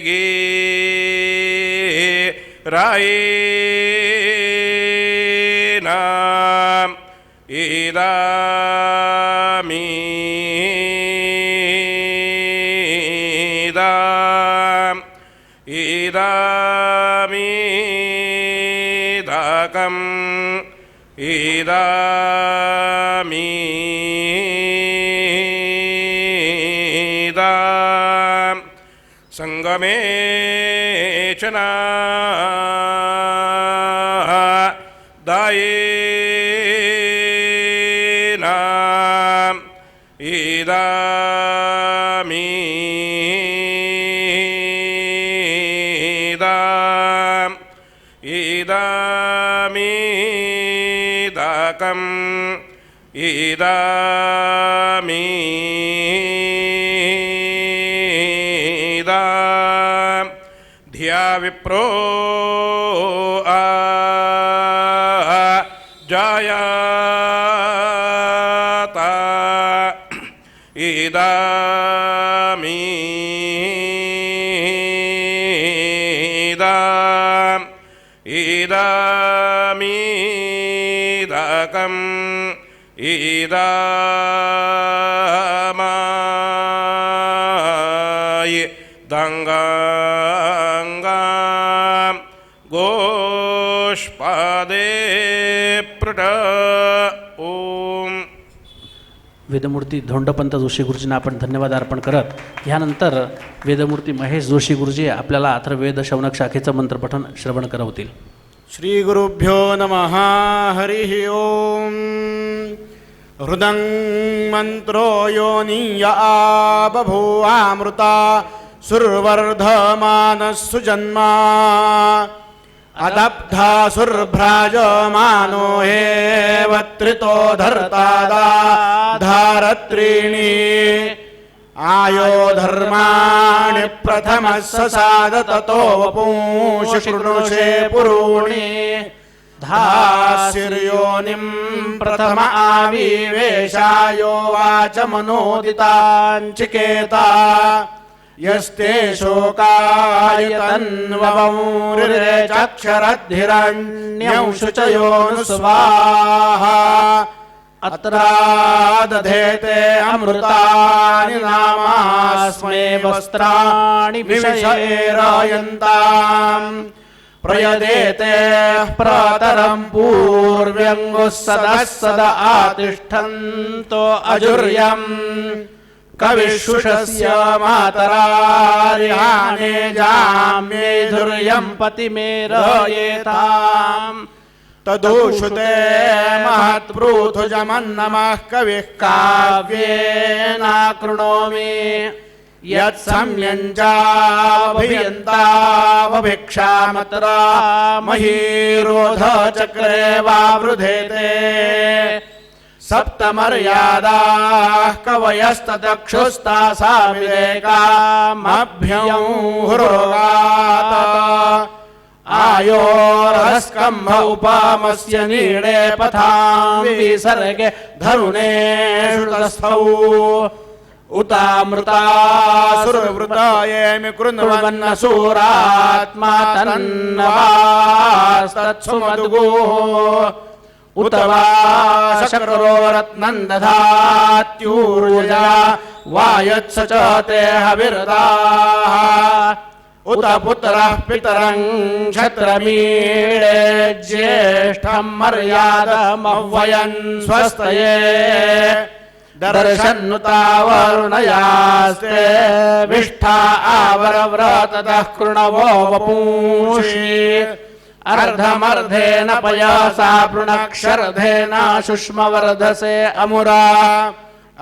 S8: गिरायेनां इदामीदा इदामीदाकम् इदामीदा संगमे च दायेनां इदामीदा इदामीदाकम् इदामीदा धिया विप्रो जाया इदमीदकम् इदमाय दंगांगां गोष्पादे प्रट ओम.
S1: वेदमूर्ती धोंडपंत जोशी गुरुजींना आपण धन्यवाद अर्पण करत ह्यानंतर वेदमूर्ती महेश जोशी गुरुजी आपल्याला अथर्ववेद शौनक शाखेचं मंत्रपठण श्रवण करवतील.
S2: श्री गुरुभ्यो नमः. हरिः ओम. हृदं मंत्रो योनिया बभूवामृता सुरवर्धमानस्सुजन्मा अदब्धा सुरभ्राजमानो हेवत्रितो धर्तादा धारत्रीणि आयो धर्माणि प्रथमः ससाद ततो वपुंषि कृणुषे पुरूणि धास्यर्योनिं प्रथम आविवेशायो वाच मनोदिताञ्चिकेता यस्ते शोकाय तन्ववौरिरे चक्षरद्धिरण्यंशुचयोनुस्वाहा अत्रादधेते अमृतानि नामास्मै वस्त्राणि विषयेरायन्ताम् प्रयदेते प्रातरं पूर्व्यङ्गुः सदः सद आतिष्ठन्तो अजुर्यम् कविशुषस्य मातरार्याणे जाम्येधुर्यं पतिमेरयेताम् तदुषुते महत्प्रूथुजमन्नमः कविः काव्येनाकृणोमि यत्सम्यञ्चाभियन्तावभिक्षामतरा महीरोधचक्रे वावृधेते सप्तमर्यादाः कवयस्तदक्षुस्तासामिदेकामभ्यंहुरोगात् आयोरस्कम्भ उपामस्य नीडे पथां विसर्गे धरुणेषु तस्थौ उतामृतासुरवृतायेमि कृण्वन्नसूरात्मा तन्नवास्तत्सुमद्गुः उत वा शक्रो रत्नं दधात्यूर्जा वायत्स च ते हविरदाः उत पुत्रः पितरं क्षत्रमीळे ज्येष्ठं मर्यादमव्वयन् स्वस्तये दर्शन्नुतावरुणयास्ते विष्ठा आवरव्रततः कृणवो वपुंषि अर्धमर्धेन पयासा पृणक्षरधेन शुष्मवर्धसे अमुरा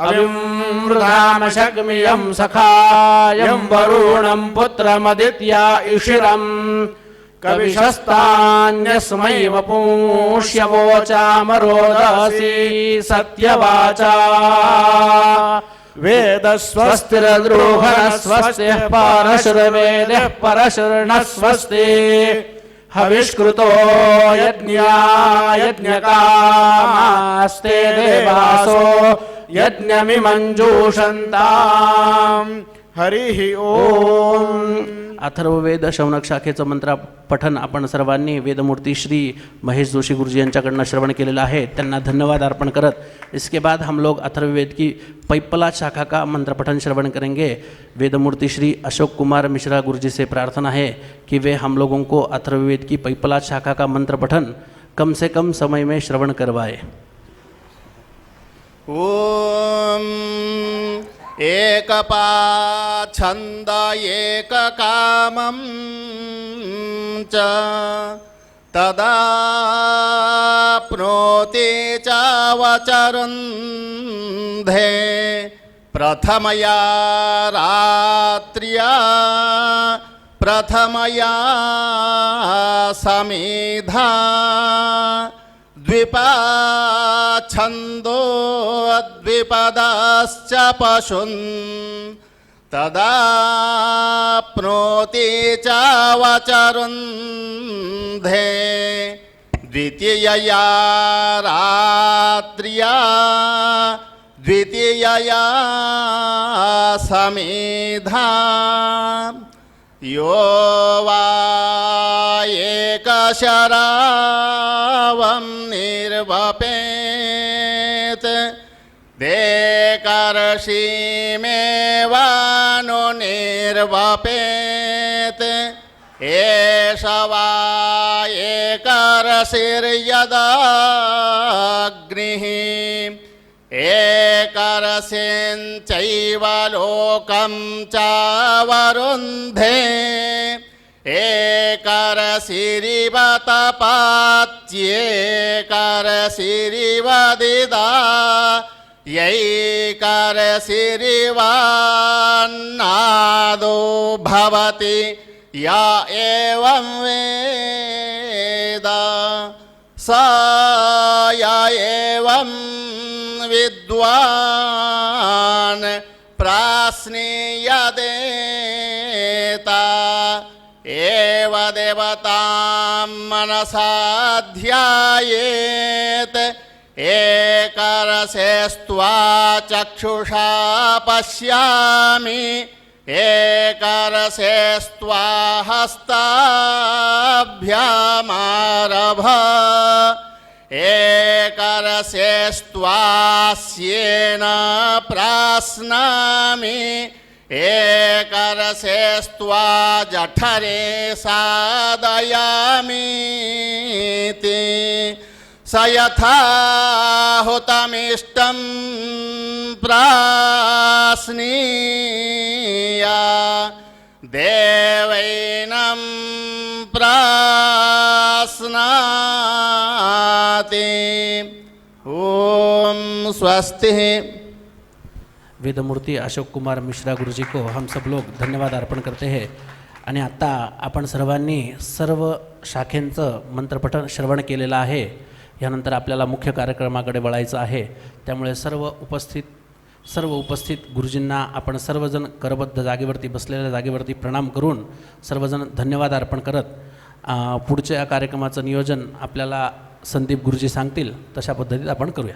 S2: अविमृधामशग्मियं सखायं वरुणं पुत्रमदित्या इषिरम् कविशस्तान्यस्मै वपुंष्यवोचामरोदसी सत्यवाचा वेदस्वस्तिरद्रुहणस्वस्तिः परशुर्वेदः परशुर्णस्वस्ति हविष्कृतो यज्ञकामास्ते देवासो यज्ञमिमञ्जूषन्ताम्. हरिः ओम.
S1: अथर्ववेद शौनक शाखेचं मंत्र पठन आपण सर्वांनी वेदमूर्ति श्री महेश जोशी गुरुजी यांच्याकडनं श्रवण केलेलं आहे. त्यांना धन्यवाद अर्पण करत इसके बाद हम लोग अथर्ववेद की पैपला शाखा का मंत्र पठन श्रवण करेंगे. वेदमूर्ति श्री अशोक कुमार मिश्रा गुरुजी से प्रार्थना है कि वे हम लोगों को अथर्ववेद की पैपला शाखा का मंत्र पठन कम से कम समय में श्रवण करवाए.
S2: ओम एकपाछन्द एककामं च तदाप्नोति चावचरन्धे प्रथमया रात्र्या प्रथमया समेधा द्विपाछन्दो द्विपदाश्च पशुन् तदाप्नोति चावचरुन्धे द्वितीयया रात्र्या द्वितीय यया समिधा यो वा एकशरावं निर्वपेत् देकर्षिमेवानु निर्वपेत् एष वा एकर्षिर्यदग्निः एकरसेञ्चैव लोकं चावरुन्धे एकरसिरिव तपात्येकरसिरिव दिदा यैकरसिरिवान्नादो भवति या एवं वेद स या एवं विद्वान् प्राश्नीयदेता एव देवतां मनसा ध्यायेत् एकरसेस्त्वा चक्षुषा पश्यामि एकरसेस्त्वा हस्ताभ्यामारभ एकरसेस्त्वास्येन प्राश्नामि एकरसेस्त्वा जठरे सादयामीति स यथा हुतमिष्टं प्राश्नीया देवैनं प्राश्नाति ओम स्वस्ति।
S1: वेदमूर्ति अशोक कुमार मिश्रा गुरुजी को हम सब लोग धन्यवाद अर्पण करते हैं। आणि आत्ता आपण सर्वांनी सर्व शाखेंचं मंत्रपठण श्रवण केलेलं आहे। यानंतर आपल्याला मुख्य कार्यक्रमाकडे वळायचं आहे। त्यामुळे सर्व उपस्थित गुरुजींना आपण सर्वजण करबद्ध जागेवरती बसलेल्या जागेवरती प्रणाम करून सर्वजण धन्यवाद अर्पण करत पुढच्या कार्यक्रमाचं नियोजन आपल्याला संदीप गुरुजी सांगतील तशा पद्धतीत आपण करूया।